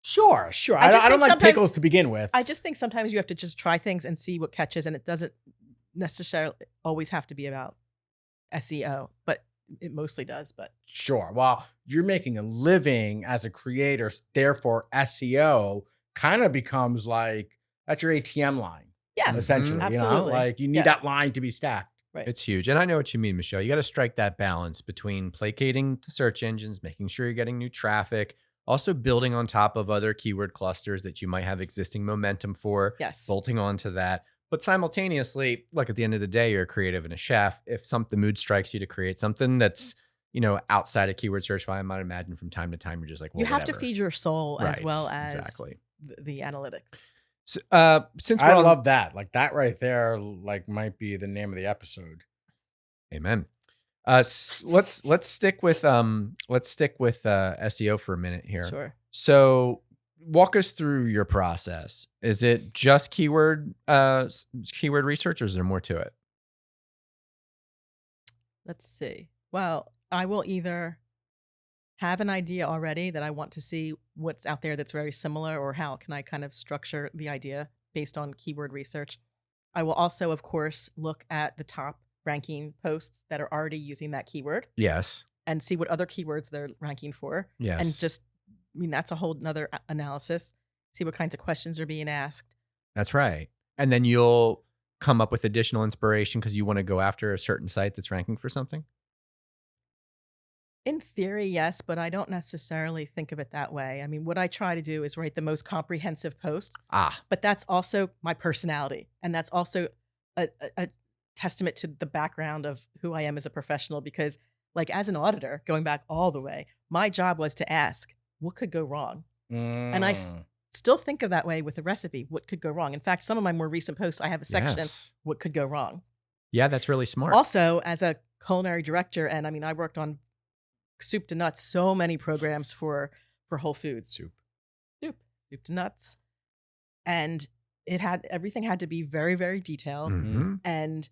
Sure. I I just don't think like sometimes- pickles to begin with. I just think sometimes you have to just try things and see what catches, and it doesn't necessarily always have to be about SEO, but it mostly does. But Sure. Well, you're making a living as a creator, therefore SEO kind of becomes like that's your ATM line, yes, essentially. absolutely. Like you need Yeah. that line to be stacked. Right. It's huge. And I know what you mean, Michelle. You got to strike that balance between placating the search engines, making sure you're getting new traffic, also building on top of other keyword clusters that you might have existing momentum for, Yes. bolting onto that. But simultaneously, look, at the end of the day, you're a creative and a chef. If the mood strikes you to create something that's, outside of keyword search volume, I might imagine from time to time, you're just like, well, You have to whatever. feed your soul as Right, well as exactly. the analytics. So, since we're I on- love that. Like that right there, like might be the name of the episode. Amen. Let's stick with SEO for a minute here. Sure. So walk us through your process. Is it just keyword research, or is there more to it? Let's see. Well, I will either have an idea already that I want to see what's out there that's very similar, or how can I kind of structure the idea based on keyword research. I will also, of course, look at the top ranking posts that are already using that keyword Yes. and see what other keywords they're ranking for. Yes. And just, that's a whole nother analysis. See what kinds of questions are being asked. That's right. And then you'll come up with additional inspiration because you want to go after a certain site that's ranking for something. In theory, yes, but I don't necessarily think of it that way. I mean, what I try to do is write the most comprehensive post, but that's also my personality. And that's also a testament to the background of who I am as a professional, because like as an auditor, going back all the way, my job was to ask, what could go wrong? And I still think of that way with a recipe. What could go wrong? In fact, some of my more recent posts, I have a section, Yes. what could go wrong? Yeah, that's really smart. Also, as a culinary director, and I mean, I worked on soup to nuts, so many programs for Whole Foods. Soup to nuts. And everything had to be very, very detailed Mhm. and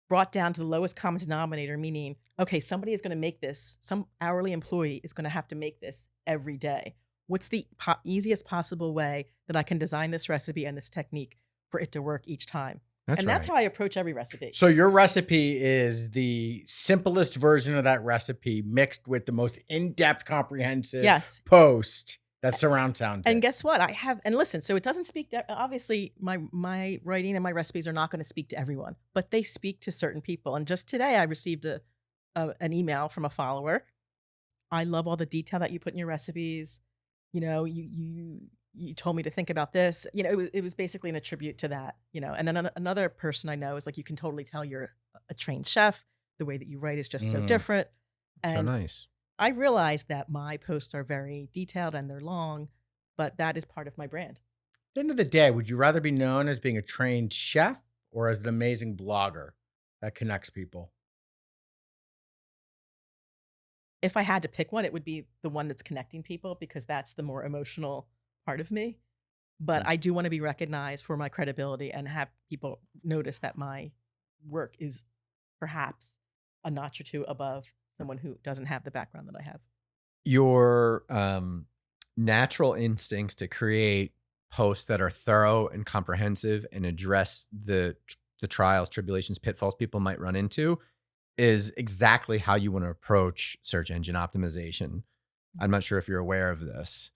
brought down to the lowest common denominator, meaning, okay, somebody is going to make this, some hourly employee is going to have to make this every day. What's the easiest possible way that I can design this recipe and this technique for it to work each time? That's and right. that's how I approach every recipe. So your recipe is the simplest version of that recipe mixed with the most in-depth, comprehensive Yes. post that surround sound. And guess what? Listen, so it doesn't speak to, obviously my writing and my recipes are not going to speak to everyone, but they speak to certain people. And just today I received an email from a follower. I love all the detail that you put in your recipes. you told me to think about this. It was basically an attribute to that, And then another person I know is like, you can totally tell you're a trained chef. The way that you write is just so different. So And nice. I realized that my posts are very detailed and they're long, but that is part of my brand. At the end of the day, would you rather be known as being a trained chef or as an amazing blogger that connects people? If I had to pick one, it would be the one that's connecting people because that's the more emotional part of me. But I do want to be recognized for my credibility and have people notice that my work is perhaps a notch or two above someone who doesn't have the background that I have. Your natural instincts to create posts that are thorough and comprehensive and address the trials, tribulations, pitfalls people might run into is exactly how you want to approach search engine optimization. I'm not sure if you're aware of this.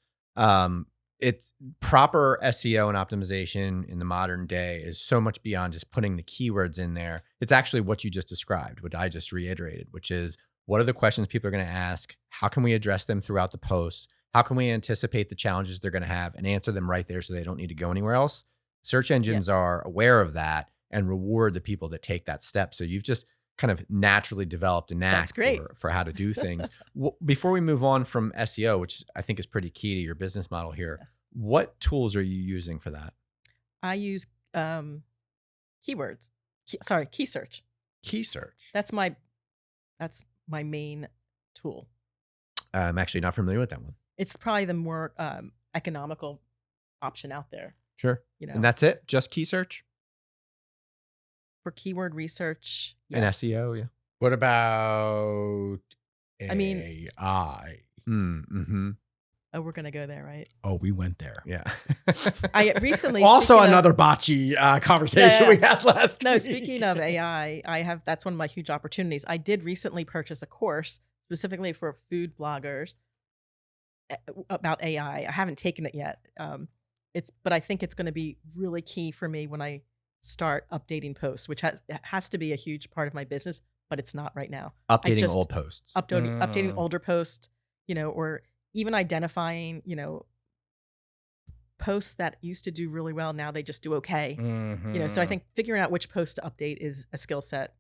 It's proper SEO and optimization in the modern day is so much beyond just putting the keywords in there. It's actually what you just described, what I just reiterated, which is what are the questions people are going to ask? How can we address them throughout the post? How can we anticipate the challenges they're going to have and answer them right there so they don't need to go anywhere else? Search engines are aware of that and reward the people that take that step. So you've just kind of naturally developed a knack for how to do things. Before we move on from SEO, which I think is pretty key to your business model here, Yes. What tools are you using for that? I use keywords. Key search. Key search. That's my main tool. I'm actually not familiar with that one. It's probably the more economical option out there. Sure. And that's it? Just key search? For keyword research. And Yes. SEO, yeah. What about AI? I mean- Mm-hmm. Oh, we're going to go there, right? Oh, we went there. Yeah. I recently. Also, speaking of- another botchy conversation Yeah. we had last No, week. speaking of AI, that's one of my huge opportunities. I did recently purchase a course specifically for food bloggers about AI. I haven't taken it yet. But I think it's going to be really key for me when I start updating posts, which has to be a huge part of my business, but it's not right now. Updating old posts. Updating older posts, or even identifying, posts that used to do really well. Now they just do okay. So I think figuring out which post to update is a skill set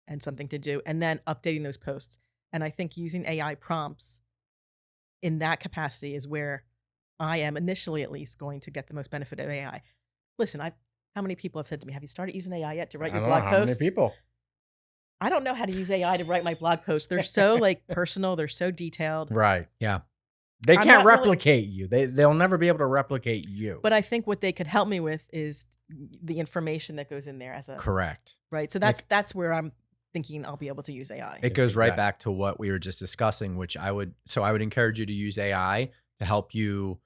and something to do, and then updating those posts. And I think using AI prompts in that capacity is where I am initially, at least, going to get the most benefit of AI. Listen, how many people have said to me, have you started using AI yet to write your blog How posts? many people? I don't know how to use AI to write my blog posts. They're so personal. They're so detailed. Right. Yeah. They I'm can't not really- replicate you. They'll never be able to replicate you. But I think what they could help me with is the information that goes in there Correct. right. So that's where I'm thinking I'll be able to use AI. It goes right Exactly. back to what we were just discussing, which I would encourage you to use AI to help you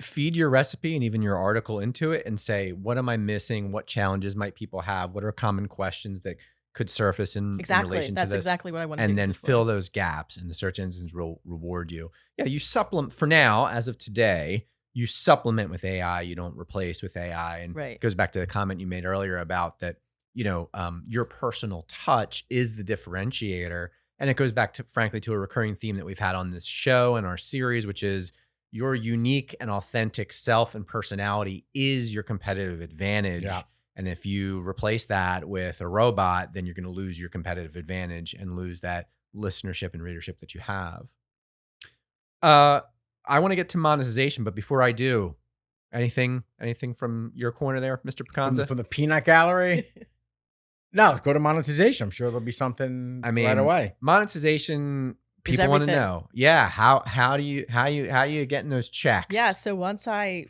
feed your recipe and even your article into it and say, what am I missing? What challenges might people have? What are common questions that could surface in relation to That's this? exactly what I want to do. And then fill those gaps, and the search engines will reward you. Yeah, you supplement for now, as of today, you supplement with AI. You don't replace with AI. And Right. it goes back to the comment you made earlier about that, your personal touch is the differentiator. And it goes back to, frankly, to a recurring theme that we've had on this show and our series, which is your unique and authentic self and personality is your competitive advantage. Yeah. And if you replace that with a robot, then you're going to lose your competitive advantage and lose that listenership and readership that you have. I want to get to monetization, but before I do, anything from your corner there, Mr. Picanza? From the peanut gallery? No, let's go to monetization. I'm sure there'll be something right away. Monetization, people want to everything. know. Yeah, how you getting those checks? Yeah. So once I,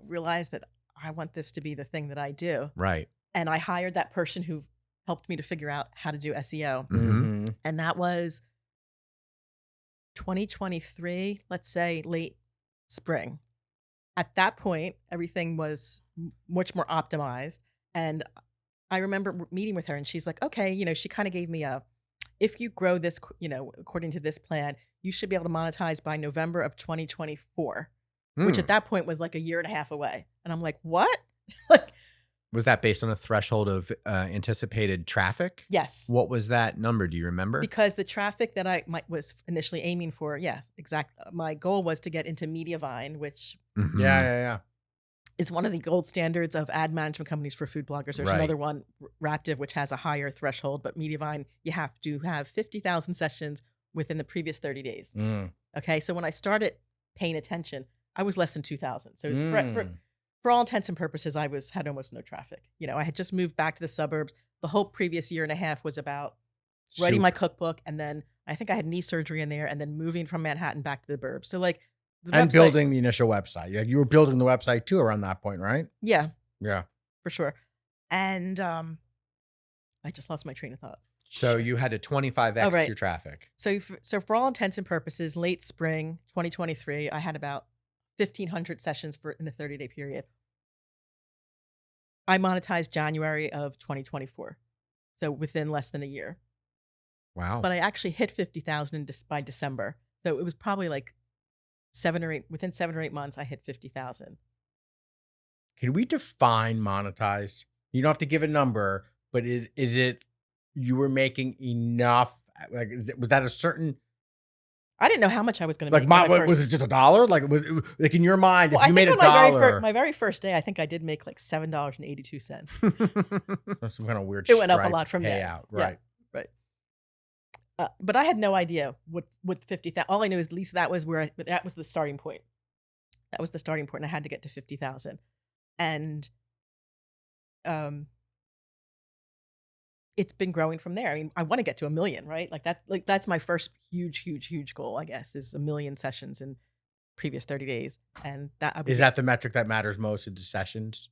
realized that I want this to be the thing that I do, Right. and I hired that person who helped me to figure out how to do SEO, Mm-hmm. and that was 2023, let's say late spring. At that point, everything was much more optimized. And I remember meeting with her and she's like, okay, she kind of gave me if you grow this, according to this plan, you should be able to monetize by November of 2024, which at that point was like a year and a half away. And I'm like, what? Was that based on a threshold of anticipated traffic? Yes. What was that number? Do you remember? Because the traffic that I was initially aiming for, yes, exactly. My goal was to get into Mediavine, which Mhm. Yeah. is one of the gold standards of ad management companies for food bloggers. There's Right. another one, Raptive, which has a higher threshold, but Mediavine, you have to have 50,000 sessions within the previous 30 days. Mm. Okay, so when I started paying attention, I was less than 2,000. So Mm. for all intents and purposes, I had almost no traffic. You know, I had just moved back to the suburbs. The whole previous year and a half was about writing Soup. my cookbook, and then I think I had knee surgery in there, and then moving from Manhattan back to the burbs. So like the And website- building the initial website. Yeah, you were building the website too around that point, right? yeah, Yeah. for sure. And I just lost my train of thought. So you had to 25x Oh, right. your traffic. So for all intents and purposes, late spring 2023, I had about 1,500 sessions in a 30-day period. I monetized January of 2024, so within less than a year. Wow. But I actually hit 50,000 by December, so it was probably like within 7 or 8 months, I hit 50,000. Can we define monetize? You don't have to give a number, but is it you were making enough? Like, was that a certain I didn't know how much I was going to like? make. Was it just $1? Like, like in your mind, Well, if you made $1, my very first day, I think I did make like $7.82. that's some kind of weird. It went up a Stripe lot from there. payout, Yeah. right? But I had no idea what 50,000. All I knew is at least that was that was the starting point. That was the starting point, and I had to get to 50,000. And it's been growing from there. I mean, I want to get to 1 million, right? That's my first huge goal, I guess, is 1 million sessions in previous 30 days. And Is that the metric that matters most in the sessions?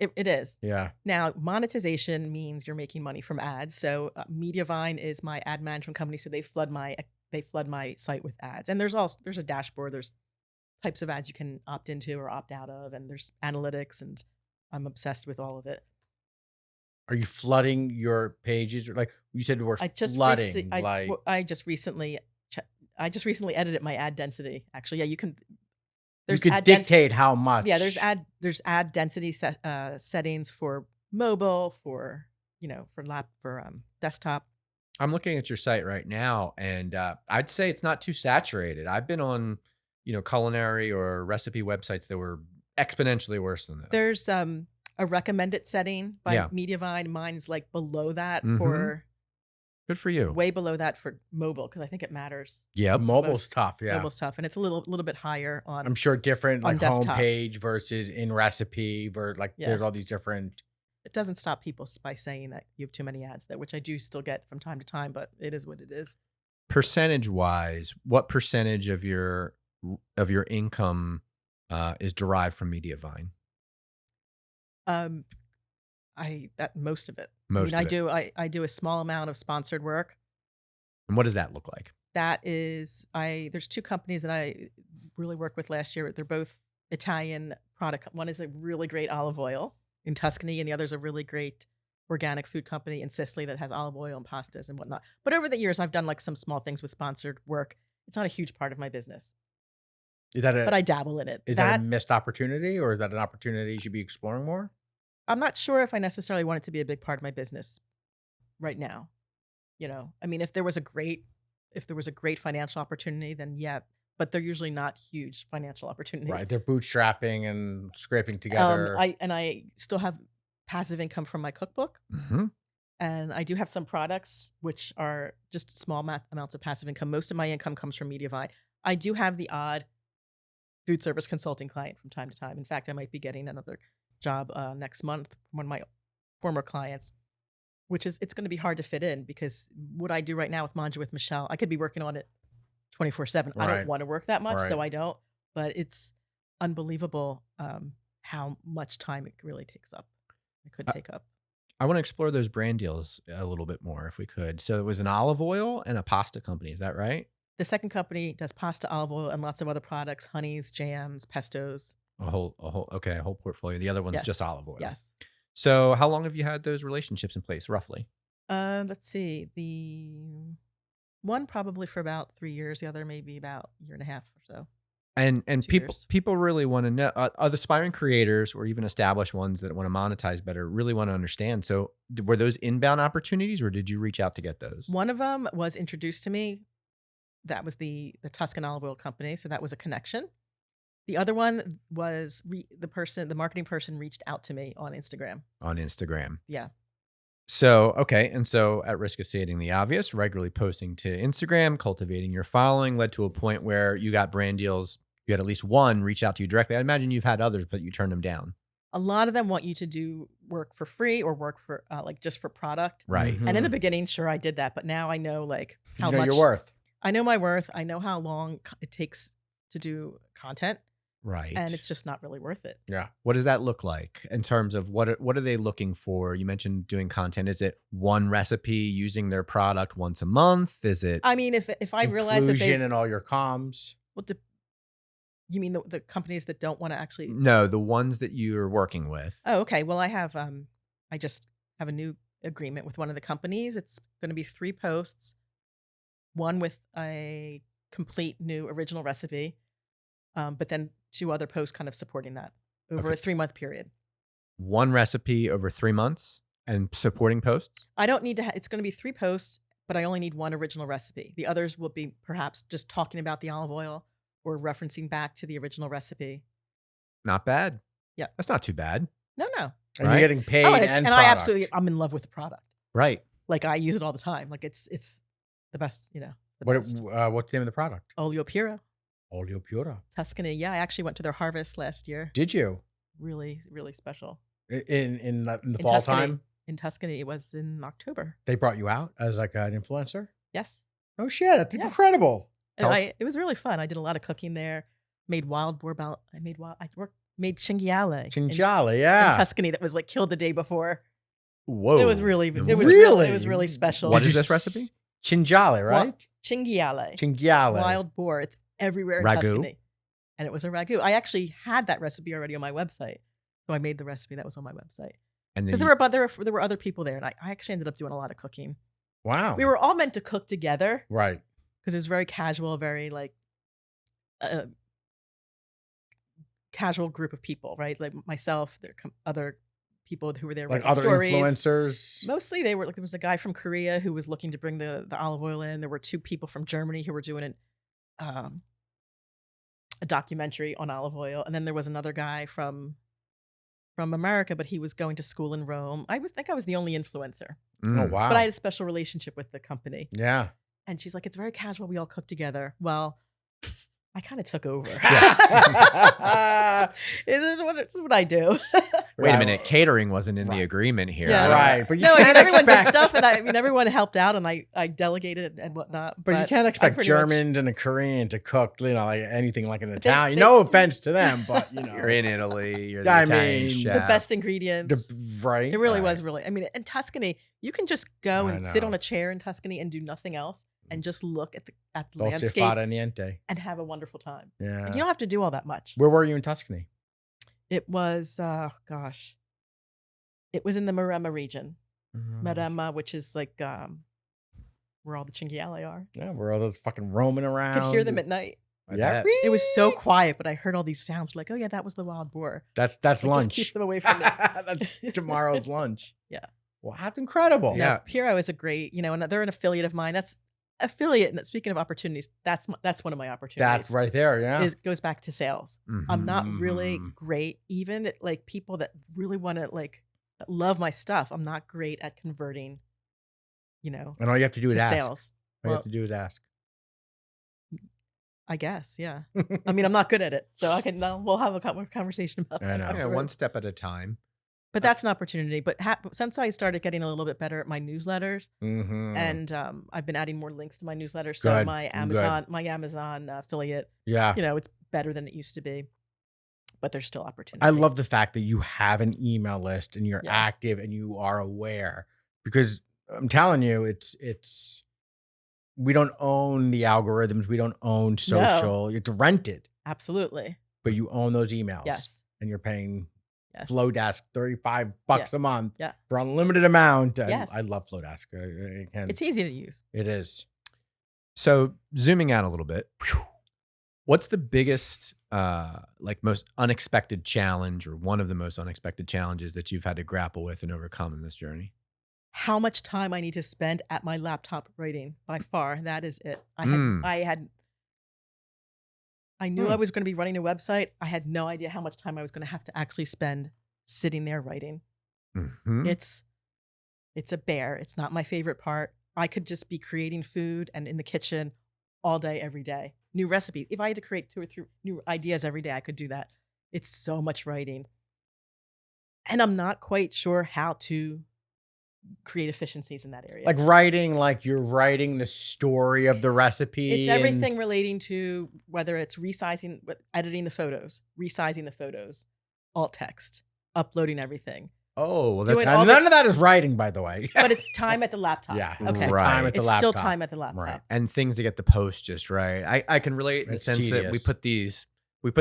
It is. Yeah. Now, Now, monetization means you're making money from ads. So Mediavine is my ad management company. So they flood my site with ads. And there's a dashboard. There's types of ads you can opt into or opt out of, and there's analytics, and I'm obsessed with all of it. Are you flooding your pages? Like you said, we're I just flooding. I just recently edited my ad density. Actually, yeah, you can. You could ad dictate how much. Yeah, there's ad density settings for mobile, for desktop. I'm looking at your site right now, and I'd say it's not too saturated. I've been on, culinary or recipe websites that were exponentially worse than this. There's a recommended setting by Yeah. Mediavine. Mine's like below that Mhm. for Good for you. way below that for mobile, because I think it matters. Yep. mobile's tough. Yeah. Mobile's tough, and it's a little bit higher on. I'm sure different on like desktop. homepage versus in recipe Yeah. there's all these different. It doesn't stop people by saying that you have too many ads, which I do still get from time to time, but it is what it is. Percentage wise, what percentage of your income is derived from Mediavine? Most of it. Most of it. I do a small amount of sponsored work. And what does that look like? That is, there's 2 companies that I really worked with last year. They're both Italian product. One is a really great olive oil in Tuscany, and the other is a really great organic food company in Sicily that has olive oil and pastas and whatnot. But over the years, I've done like some small things with sponsored work. It's not a huge part of my business, but I dabble in it. Is that a missed opportunity, or is that an opportunity you should be exploring more? I'm not sure if I necessarily want it to be a big part of my business right now. I mean, if there was a great financial opportunity, then yeah, but they're usually not huge financial opportunities. Right. They're bootstrapping and scraping together. I still have passive income from my cookbook, Mm-hmm. and I do have some products which are just small amounts of passive income. Most of my income comes from Mediavine. I do have the odd food service consulting client from time to time. In fact, I might be getting another job next month from one of my former clients, it's going to be hard to fit in, because what I do right now with Mangia with Michele, I could be working on it 24/7. I Right. don't want to work that much, so Right. I don't. But it's unbelievable how much time it really takes up. It could take up. I want to explore those brand deals a little bit more if we could. So it was an olive oil and a pasta company. Is that right? The second company does pasta, olive oil, and lots of other products: honeys, jams, pestos. A whole portfolio. The other one's Yes. just olive oil. Yes. So how long have you had those relationships in place, roughly? Let's see. The one probably for about 3 years. The other maybe about a year and a half or so. And 2 people years. people really want to know, are the aspiring creators or even established ones that want to monetize better really want to understand. So were those inbound opportunities, or did you reach out to get those? One of them was introduced to me. That was the Tuscan olive oil company, so that was a connection. The other one was the marketing person reached out to me on Instagram. On Instagram. Yeah. So, okay. And so, at risk of stating the obvious, regularly posting to Instagram, cultivating your following led to a point where you got brand deals. You had at least one reach out to you directly. I imagine you've had others, but you turned them down. A lot of them want you to do work for free or work for like just for product. Right. And in the beginning, sure, I did that. But now I know like how you know much your worth. I know my worth. I know how long it takes to do content. Right. And it's just not really worth it. Yeah. What does that look like in terms of what are they looking for? You mentioned doing content. Is it one recipe using their product once a month? Is it? I mean, if I realize that Inclusion they, in all your comms. well, you mean the companies that don't want to actually? No, the ones that you're working with. Oh, okay. Well, I just have a new agreement with one of the companies. It's going to be 3 posts, one with a complete new original recipe, but then 2 other posts kind of supporting that over a 3-month period. One recipe over 3 months and supporting posts? I don't need to. It's going to be 3 posts, but I only need 1 original recipe. The others will be perhaps just talking about the olive oil or referencing back to the original recipe. Not bad. Yeah. That's not too bad. No. And Right. you're getting paid Oh, and and I'm in love with the product. Right. Like I use it all the time. Like it's the best, the What, best. what's the name of the product? Olio Puro, Olio Pura. Tuscany. Yeah, I actually went to their harvest last year. Did you? Really, really special. In the In fall Tuscany. time? In Tuscany, it was in October. They brought you out as like an influencer? Yes. Oh shit, that's Yeah. incredible. And Tell us- it was really fun. I did a lot of cooking there. Made wild boar made cinghiale. Chinjali, in yeah. Tuscany that was like killed the day before. Whoa. It was really Really? special. What Did is you this recipe? Chinjali, right? Cinghiale. Chinjali. Wild boar. It's everywhere in Ragu? Tuscany. And it was a ragu. I actually had that recipe already on my website. So I made the recipe that was on my website. And then Because there were other people there, and I actually ended up doing a lot of cooking. Wow. We were all meant to cook together right. because it was very casual, very like casual group of people, right? Like myself, there other people who were there Like writing other stories. influencers. Mostly they were like there was a guy from Korea who was looking to bring the olive oil in. There were 2 people from Germany who were doing a documentary on olive oil, and then there was another guy from America, but he was going to school in Rome. I think I was the only influencer, Oh wow. but I had a special relationship with the company. yeah. And she's like, "It's very casual. We all cook together." Well, I kind of took over. This is what I do. Wait a Right. minute. Catering wasn't in Right. the agreement here. Yeah. I don't- Right, but you No, I mean can't everyone expect. did stuff, and I mean everyone helped out, and I delegated and whatnot. But you can't I expect pretty much- Germans and a Korean to cook, like anything like an they- Italian. they- No offense to them, but You're in Italy. You're the I Italian mean, chef. the best ingredients. right. It really right. was really. I mean, in Tuscany, you can just go I and sit know. on a chair in Tuscany and do nothing else, and just look at the Dolce landscape fata niente. and have a wonderful time. Yeah. You don't have to do all that much. Where were you in Tuscany? It was, it was in the Maremma region. Maremma, which is like where all the cinghiale are. Yeah, where all those fucking roaming around. I could hear them at night. I Yeah. bet. It was so quiet, but I heard all these sounds. Like, oh yeah, that was the wild boar. That's Like, lunch. just keep them away from me. That's tomorrow's lunch. Yeah. Well, that's incredible. Yeah. No, Puro is a great, and they're an affiliate of mine. That's affiliate. And speaking of opportunities, that's one of my opportunities. That's right there. Yeah. Goes back to sales. Mhm. I'm not really Mhm. great, even at, like people that really want to that love my stuff. I'm not great at converting, And all you have to do to is ask. sales. All you Well, have to do is ask. I guess, yeah. I mean, I'm not good at it, so we'll have a conversation about I that. know. Yeah, afterwards. one step at a time. But that's an opportunity. But since I started getting a little bit better at my newsletters, Mhm. and I've been adding more links to my newsletters, so Good, my good. Amazon affiliate, Yeah. it's better than it used to be. But there's still opportunity. I love the fact that you have an email list and you're Yeah. active and you are aware, because I'm telling you, it's we don't own the algorithms. We don't own social. You have to rent it, Absolutely. but you own those emails. Yes. And you're paying Yes. Flowdesk $35 a month Yeah. for unlimited amount. And Yes. I love Flowdesk. It's easy to use. It is. So zooming out a little bit, What's the biggest, most unexpected challenge, or one of the most unexpected challenges that you've had to grapple with and overcome in this journey? How much time I need to spend at my laptop writing, by far. That is it. I knew I was going to be running a website. I had no idea how much time I was going to have to actually spend sitting there writing. Mm-hmm. It's a bear. It's not my favorite part. I could just be creating food and in the kitchen all day, every day. New recipes. If I had to create 2 or 3 new ideas every day, I could do that. It's so much writing. And I'm not quite sure how to create efficiencies in that area. Like writing, like you're writing the story of the recipe. It's everything relating to whether it's editing the photos, resizing the photos, alt text, uploading everything. Oh, well, Doing that's all None of that is writing, by the way. But it's time at the laptop. Yeah, Okay. it's the Right. time at the It's laptop. still time at the laptop. Right. and things to get the post just right. I can relate in the It's sense that we tedious. put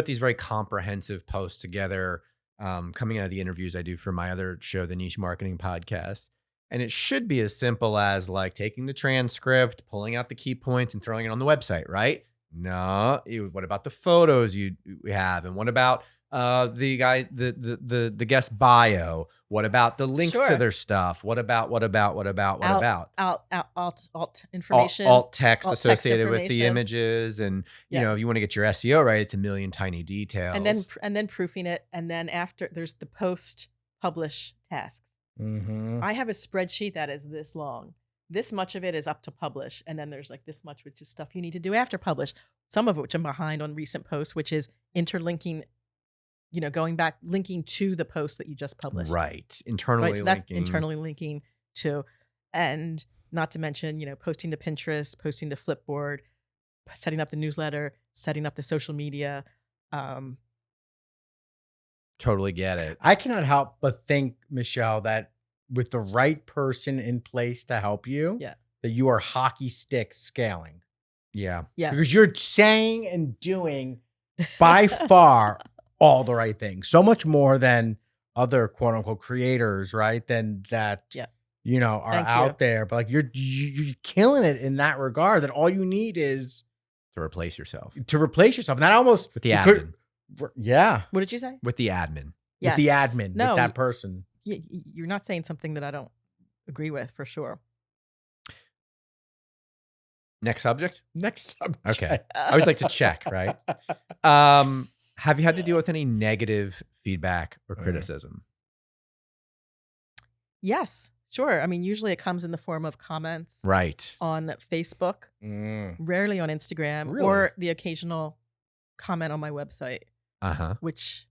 these very comprehensive posts together, coming out of the interviews I do for my other show, the Niche Marketing Podcast. And it should be as simple as like taking the transcript, pulling out the key points, and throwing it on the website, right? No. What about the photos we have, and what about the guest bio? What about the links to Sure. their stuff? What about Alt information. alt text alt text associated with the information. images, and Yeah. if you want to get your SEO right, it's a million tiny details. and then proofing it. And then after there's the post publish tasks. Mm-hmm. I have a spreadsheet that is this long. This much of it is up to publish. And then there's like this much, which is stuff you need to do after publish. Some of which I'm behind on recent posts, which is interlinking, going back, linking to the post that you just published. right, internally Right. So that's linking. internally linking to, and not to mention, posting to Pinterest, posting to Flipboard, setting up the newsletter, setting up the social media. Totally get it. I cannot help but think, Michelle, that with the right person in place to help you, Yeah. that you are hockey stick scaling. Yeah. Yes. Because you're saying and doing by far all the right things. So much more than other quote unquote creators, right? Than that, Yeah. Are Thank out you. there. But like you're killing it in that regard, that all you need is To replace yourself to replace yourself. And that almost with the you admin. could- yeah. What did you say? With the admin. Yes. With the admin, No, with that person. You're not saying something that I don't agree with, for sure. Next subject. Next subject. Okay. I always like to check, right? Have you had to deal with any negative feedback or criticism? Yes, sure. I mean, usually it comes in the form of comments Right. on Facebook, rarely on Instagram, Really? or the occasional comment on my website, Uh-huh. which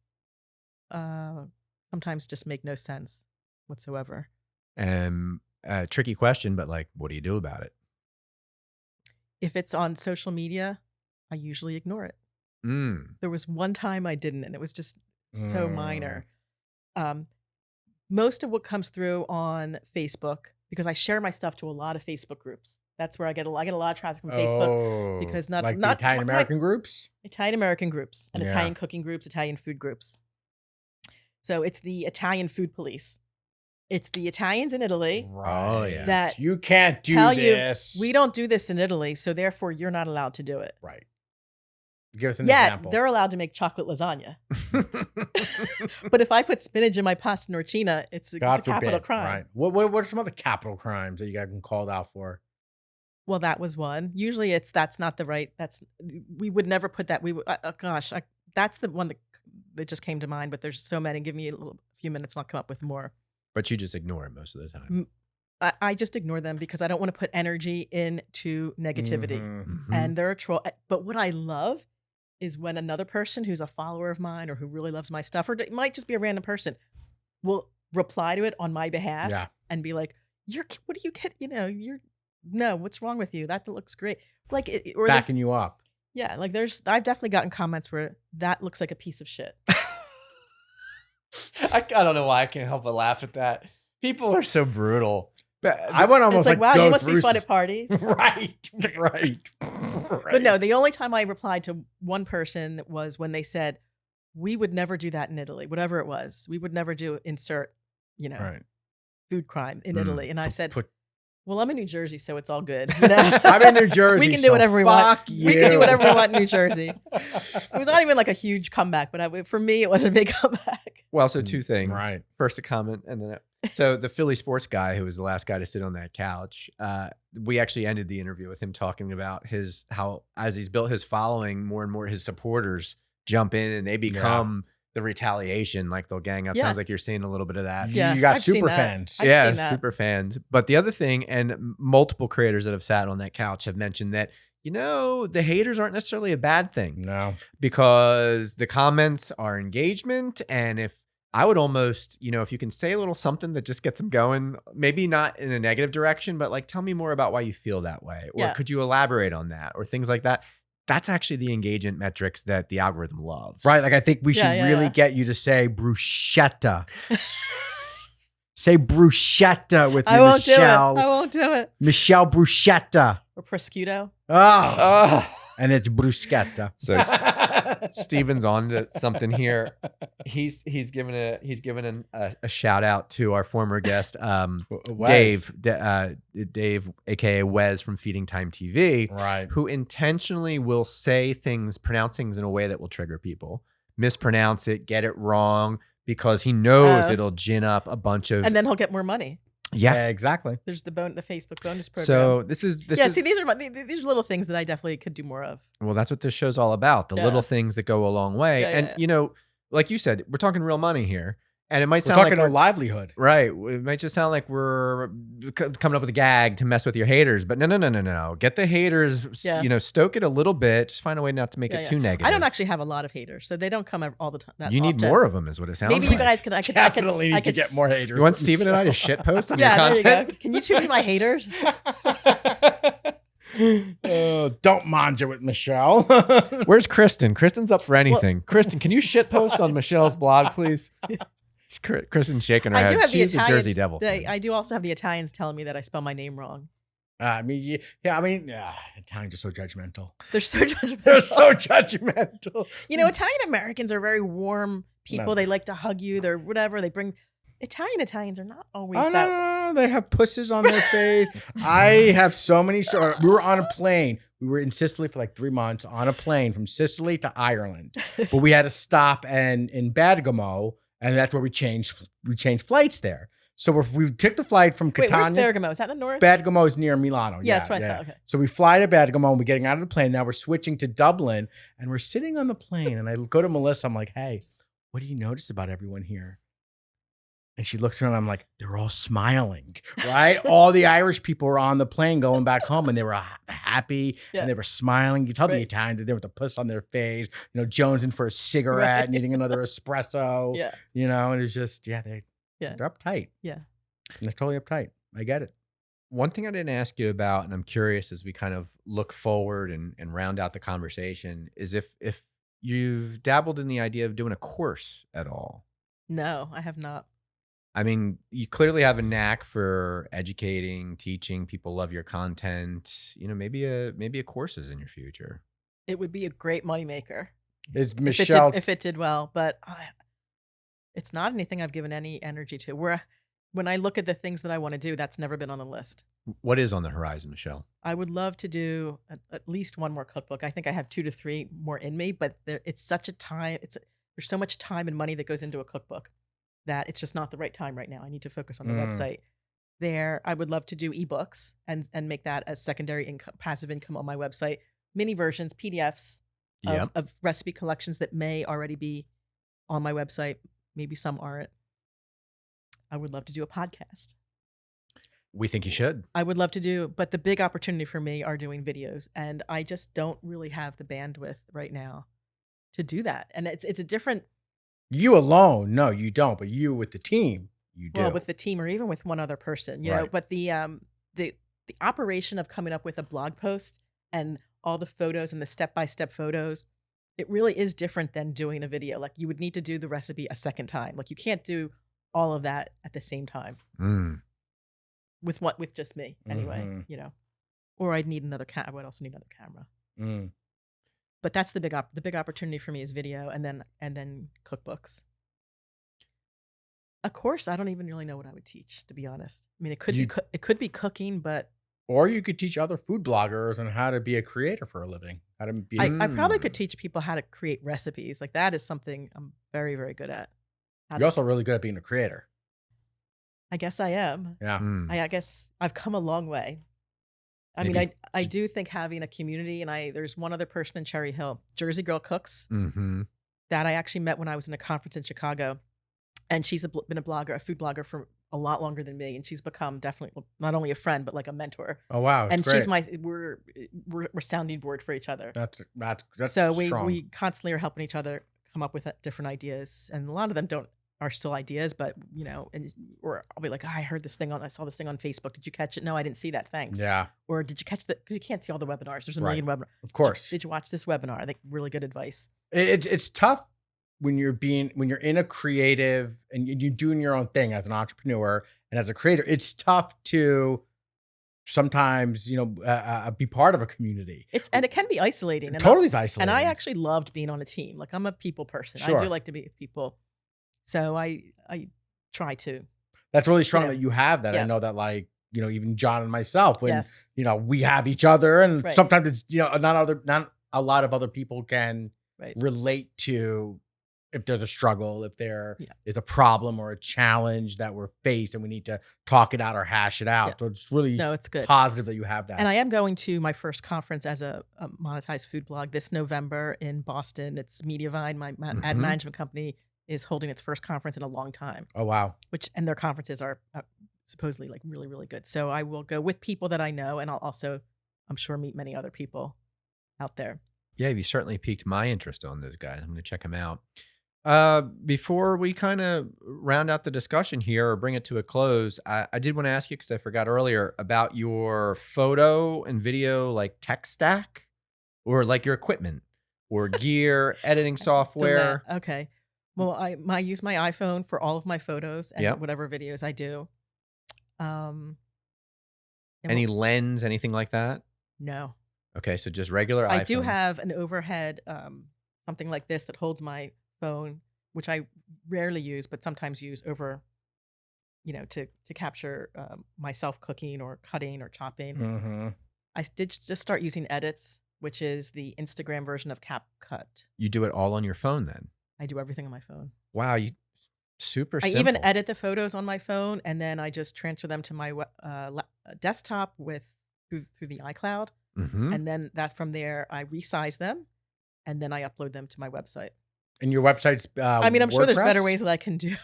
sometimes just make no sense whatsoever. Tricky question, but like, what do you do about it? If it's on social media, I usually ignore it. There was one time I didn't, and it was just so minor. Most of what comes through on Facebook, because I share my stuff to a lot of Facebook groups. That's where I get a lot of traffic from Facebook, because not like not the Italian American groups. Italian American groups and Yeah. Italian cooking groups, Italian food groups. So it's the Italian food police. It's the Italians in Italy Oh, yeah. that You can't do tell this. you we don't do this in Italy, so therefore you're not allowed to do it. Right. Give us an Yet example. they're allowed to make chocolate lasagna. But if I put spinach in my pasta norcina, it's a capital forbid, crime. Right. What are some other capital crimes that you got called out for? Well, that was one. Usually that's not the right. We would never put that. We would. That's the one that just came to mind. But there's so many. Give me a few minutes, and I'll come up with more. But you just ignore it most of the time. I just ignore them because I don't want to put energy into negativity. Mhm. And they're a troll. But what I love is when another person who's a follower of mine or who really loves my stuff, or it might just be a random person, will reply to it on my behalf Yeah. and be like, what are you kidding? No, what's wrong with you? That looks great. Like, or Backing you up. yeah, like I've definitely gotten comments where that looks like a piece of shit. I don't know why I can't help but laugh at that. People are so brutal. I want to almost It's like, wow, go you must be through fun at parties. Right. But no, the only time I replied to one person was when they said, we would never do that in Italy, whatever it was. We would never do insert, Right. food crime in Italy. And I said, Put Well, I'm in New Jersey, so it's all good. You know? I'm in New Jersey. We can do whatever we want. Fuck you. We can do whatever we want in New Jersey. It was not even like a huge comeback, but for me, it was a big comeback. Well, so two things. Right. First, a comment, and then so the Philly sports guy who was the last guy to sit on that couch. We actually ended the interview with him talking about how as he's built his following, more and more his supporters jump in and they become the retaliation. Like they'll gang up. Yeah. Sounds like you're seeing a little bit of that. Yeah, You got I've seen super that. fans. I've Yeah, seen that. super fans. But the other thing, and multiple creators that have sat on that couch have mentioned that, the haters aren't necessarily a bad thing. No. Because the comments are engagement. And if I would almost, if you can say a little something that just gets them going, maybe not in a negative direction, but like, tell me more about why you feel that way. Or could you elaborate on that or things like that? That's actually the engagement metrics that the algorithm loves. Right. Like I think we should really get you to say bruschetta. Say bruschetta with me, Michelle. I won't do it. Michelle bruschetta. Or prosciutto. Oh. And it's bruschetta. So Steven's on to something here. He's given a shout out to our former guest, Wes. Dave, aka Wes from Feeding Time TV, Right. who intentionally will say things, pronounce things in a way that will trigger people, mispronounce it, get it wrong, because he knows it'll gin up a bunch of, And then he'll get more money. Yeah, exactly. There's the Facebook bonus program. So this is see, these are little things that I definitely could do more of. Well, that's what this show's all about. The little things that go a long way. Yeah, and like you said, we're talking real money here. And it might We're sound talking like a livelihood. right. It might just sound like we're coming up with a gag to mess with your haters, but no. Get the haters, stoke it a little bit. Just find a way not to make it too negative. I don't actually have a lot of haters, so they don't come all the time. You need more of them, is what it sounds Maybe like. you guys could. I Definitely need to could get more haters. You want Steven and I to shit post on your Yeah, there content? you go. Can you two be my haters? Don't manja with Michelle. Where's Kristen? Kristen's up for anything. Kristen, can you shit post on Michelle's blog, please? It's Kristen's shaking her I do head. have She's the a Italians. Jersey Devil. I do also have the Italians telling me that I spell my name wrong. Italians are so judgmental. They're so judgmental. They're so judgmental. Italian Americans are very warm people. No. They like to hug you. They're whatever. They bring Italians are not always Oh, that. no, they have pusses on their face. I have so many stories. We were on a plane. We were in Sicily for like 3 months on a plane from Sicily to Ireland. But we had to stop in Bergamo, and that's where we changed flights there. So we took the flight from Wait, where's Catania. Bergamo? Is that in the north? Bergamo is near Milano. Yeah, that's what I thought. Okay. So we fly to Bergamo and we're getting out of the plane. Now we're switching to Dublin and we're sitting on the plane. And I go to Melissa. I'm like, hey, what do you notice about everyone here? And she looks around. I'm like, they're all smiling, right? All the Irish people were on the plane going back home and they were happy and they were smiling. You tell the Italians that they with a puss on their face, jonesing for a cigarette, needing another espresso, and it's just, they're uptight. Yeah. And they're totally uptight. I get it. One thing I didn't ask you about, and I'm curious as we kind of look forward and round out the conversation, is if you've dabbled in the idea of doing a course at all. No, I have not. I mean, you clearly have a knack for educating, teaching. People love your content. Maybe a course is in your future. It would be a great moneymaker. Is Michelle if it did well, but it's not anything I've given any energy to. When I look at the things that I want to do, that's never been on the list. What is on the horizon, Michelle? I would love to do at least one more cookbook. I think I have 2 to 3 more in me, but there's so much time and money that goes into a cookbook that it's just not the right time right now. I need to focus on the website. I would love to do ebooks and make that as secondary income, passive income on my website. Mini versions, PDFs of recipe collections that may already be on my website. Maybe some aren't. I would love to do a podcast. We think you should. I would love to do, but the big opportunity for me are doing videos, and I just don't really have the bandwidth right now to do that. And it's a different. You alone? No, you don't. But you with the team, you do. Well, with the team or even with one other person, you know. But the operation of coming up with a blog post and all the photos and the step-by-step photos, it really is different than doing a video. Like you would need to do the recipe a second time. Like you can't do all of that at the same time. With just me anyway, or I'd need another camera. I would also need another camera. But that's the big opportunity for me is video and then cookbooks. A course, I don't even really know what I would teach, to be honest. I mean, it could You- be it could be cooking, but Or you could teach other food bloggers on how to be a creator for a living. How to be. I probably could Mm. teach people how to create recipes. Like that is something I'm very, very good at. How You're to- also really good at being a creator. I guess I am. Yeah. Mm. I guess I've come a long way. I Maybe mean, I do think having a community, and there's one other person in Cherry Hill, Jersey Girl Cooks, Mm-hmm. that I actually met when I was in a conference in Chicago, and she's been a blogger, a food blogger for a lot longer than me, and she's become definitely not only a friend but like a mentor. Oh wow. And That's she's great. we're sounding board for each other. That's So strong. we constantly are helping each other come up with different ideas, and a lot of them are still ideas, but or I'll be like, I heard this thing I saw this thing on Facebook. Did you catch it? No, I didn't see that. Thanks. Yeah. Or did you catch that? Because you can't see all the webinars. There's a Right. million webinars. Of course. Did you watch this webinar? I think really good advice. It's tough when you're in a creative and you're doing your own thing as an entrepreneur and as a creator. It's tough to sometimes be part of a community. And it can be isolating. And Totally is isolating. And I actually loved being on a team. Like I'm a people person. I Sure. do like to be with people. So I try to. That's really strong you know, that you have that. I yeah. know that even John and myself, when Yes. we have each other, and Right. sometimes it's not a lot of other people can Right. relate to if there's a struggle, if there Yeah. is a problem or a challenge that we're faced and we need to talk it out or hash it out. Yeah. So it's really No, it's good. positive that you have that. And I am going to my first conference as a monetized food blog this November in Boston. It's Mediavine, my ad Mhm. management company, is holding its first conference in a long time. Oh wow. And their conferences are supposedly like really, really good. So I will go with people that I know, and I'll also, I'm sure, meet many other people out there. Yeah, you certainly piqued my interest on those guys. I'm going to check them out. Before we kind of round out the discussion here or bring it to a close, I did want to ask you, because I forgot earlier, about your photo and video like tech stack, or like your equipment or gear, editing Done software. that. Okay. Well, I use my iPhone for all of my photos and Yep. whatever videos I do. And Any lens, anything like that? no. Okay, so just regular I iPhone. do have an overhead, something like this that holds my phone, which I rarely use, but sometimes use over, to capture myself cooking or cutting or chopping. Mm-hmm. I did just start using Edits, which is the Instagram version of CapCut. You do it all on your phone then? I do everything on my phone. Wow, you super I simple. even edit the photos on my phone, and then I just transfer them to my desktop through the iCloud, Mhm. and then from there I resize them, and then I upload them to my website. And your website's I mean, I'm sure there's better WordPress? ways that I can do.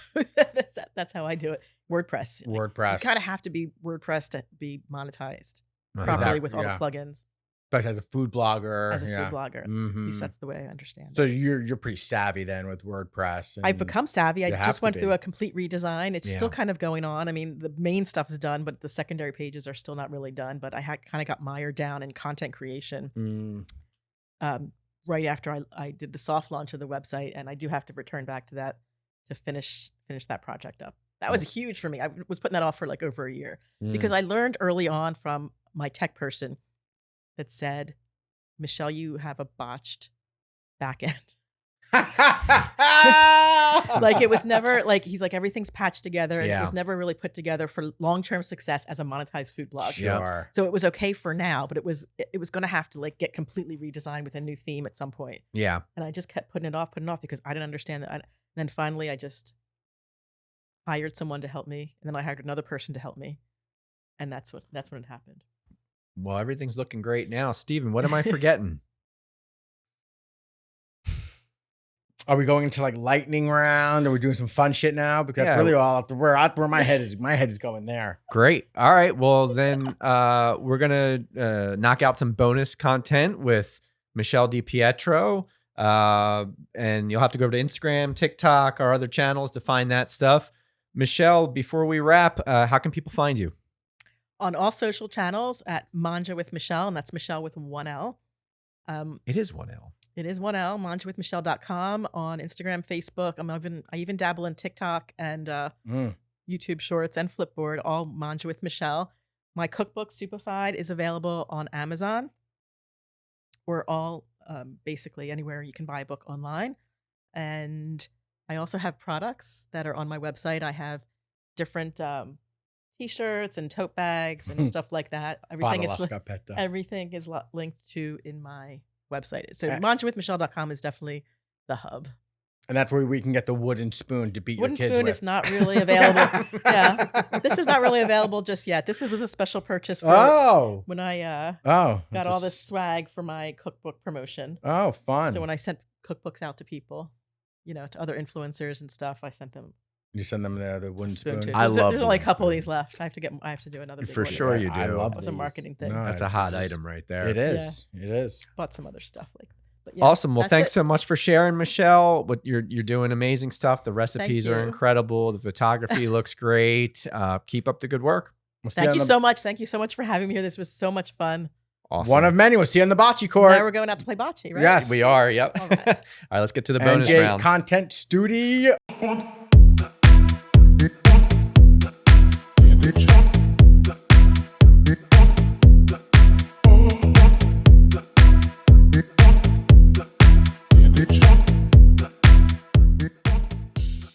That's how I do it. WordPress. WordPress. You kind of have to be WordPress to be monetized Uh-huh. properly with all yeah. the plugins Especially as a food blogger. as a yeah. food blogger. At Mhm. least that's the way I understand So it. you're pretty savvy then with WordPress. I've and- become savvy. I you have just to went be. through a complete redesign. It's still Yeah. kind of going on. I mean, the main stuff is done, but the secondary pages are still not really done. But I had kind of got mired down in content creation right after I did the soft launch of the website, and I do have to return back to that to finish that project up. That was huge for me. I was putting that off for like over a year because I learned early on from my tech person that said, Michelle, you have a botched back end. Like it was never like, he's like, everything's patched together, and it Yeah. was never really put together for long-term success as a monetized food blog. Sure. So it was okay for now, but it was going to have to like get completely redesigned with a new theme at some point. Yeah. And I just kept putting it off because I didn't understand that. And then finally I just hired someone to help me, and then I hired another person to help me. And that's when it happened. Well, everything's looking great now. Steven, what am I forgetting? Are we going into like lightning round? Are we doing some fun shit now? Because that's Yeah. really all where my head is. My head is going there. Great. All right. Well, then we're going to knock out some bonus content with Michele Di Pietro. And you'll have to go over to Instagram, TikTok, our other channels to find that stuff. Michele, before we wrap, how can people find you? On all social channels at Mangia with Michele, and that's Michele with one L. It is 1L. It is one L, mangiawithmichelle.com on Instagram, Facebook. I even dabble in TikTok and YouTube Shorts and Flipboard, all Mangia with Michele. My cookbook, Superfied, is available on Amazon or all basically anywhere you can buy a book online. And I also have products that are on my website. I have different t-shirts and tote bags and stuff like that. Everything is linked to in my website. So mangiawithmichele.com is definitely the hub. And that's where we can get the wooden spoon to beat your kids with. Wooden spoon is not really available. Yeah, this is not really available just yet. This was a special purchase for when I got all this swag for my cookbook promotion. Oh, fun. So when I sent cookbooks out to people, to other influencers and stuff, I sent them. You send them the wooden spoon. Too. I love. There's only a couple of these left. I have to do another. For sure, you do. I love it was a marketing thing. No, that's a hot item right there. It is. Yeah. It is. Bought some other stuff like. Yeah, awesome. Well, thanks so much for sharing, Michele. What you're doing amazing stuff. The recipes are incredible. The photography looks great. Keep up the good work. Thank you so much. Thank you so much for having me here. This was so much fun. Awesome. One of many. We'll see you on the bocce court. Now we're going out to play bocce, right? Yes, we are. Yep. All right, let's get to the bonus round. Content Studio.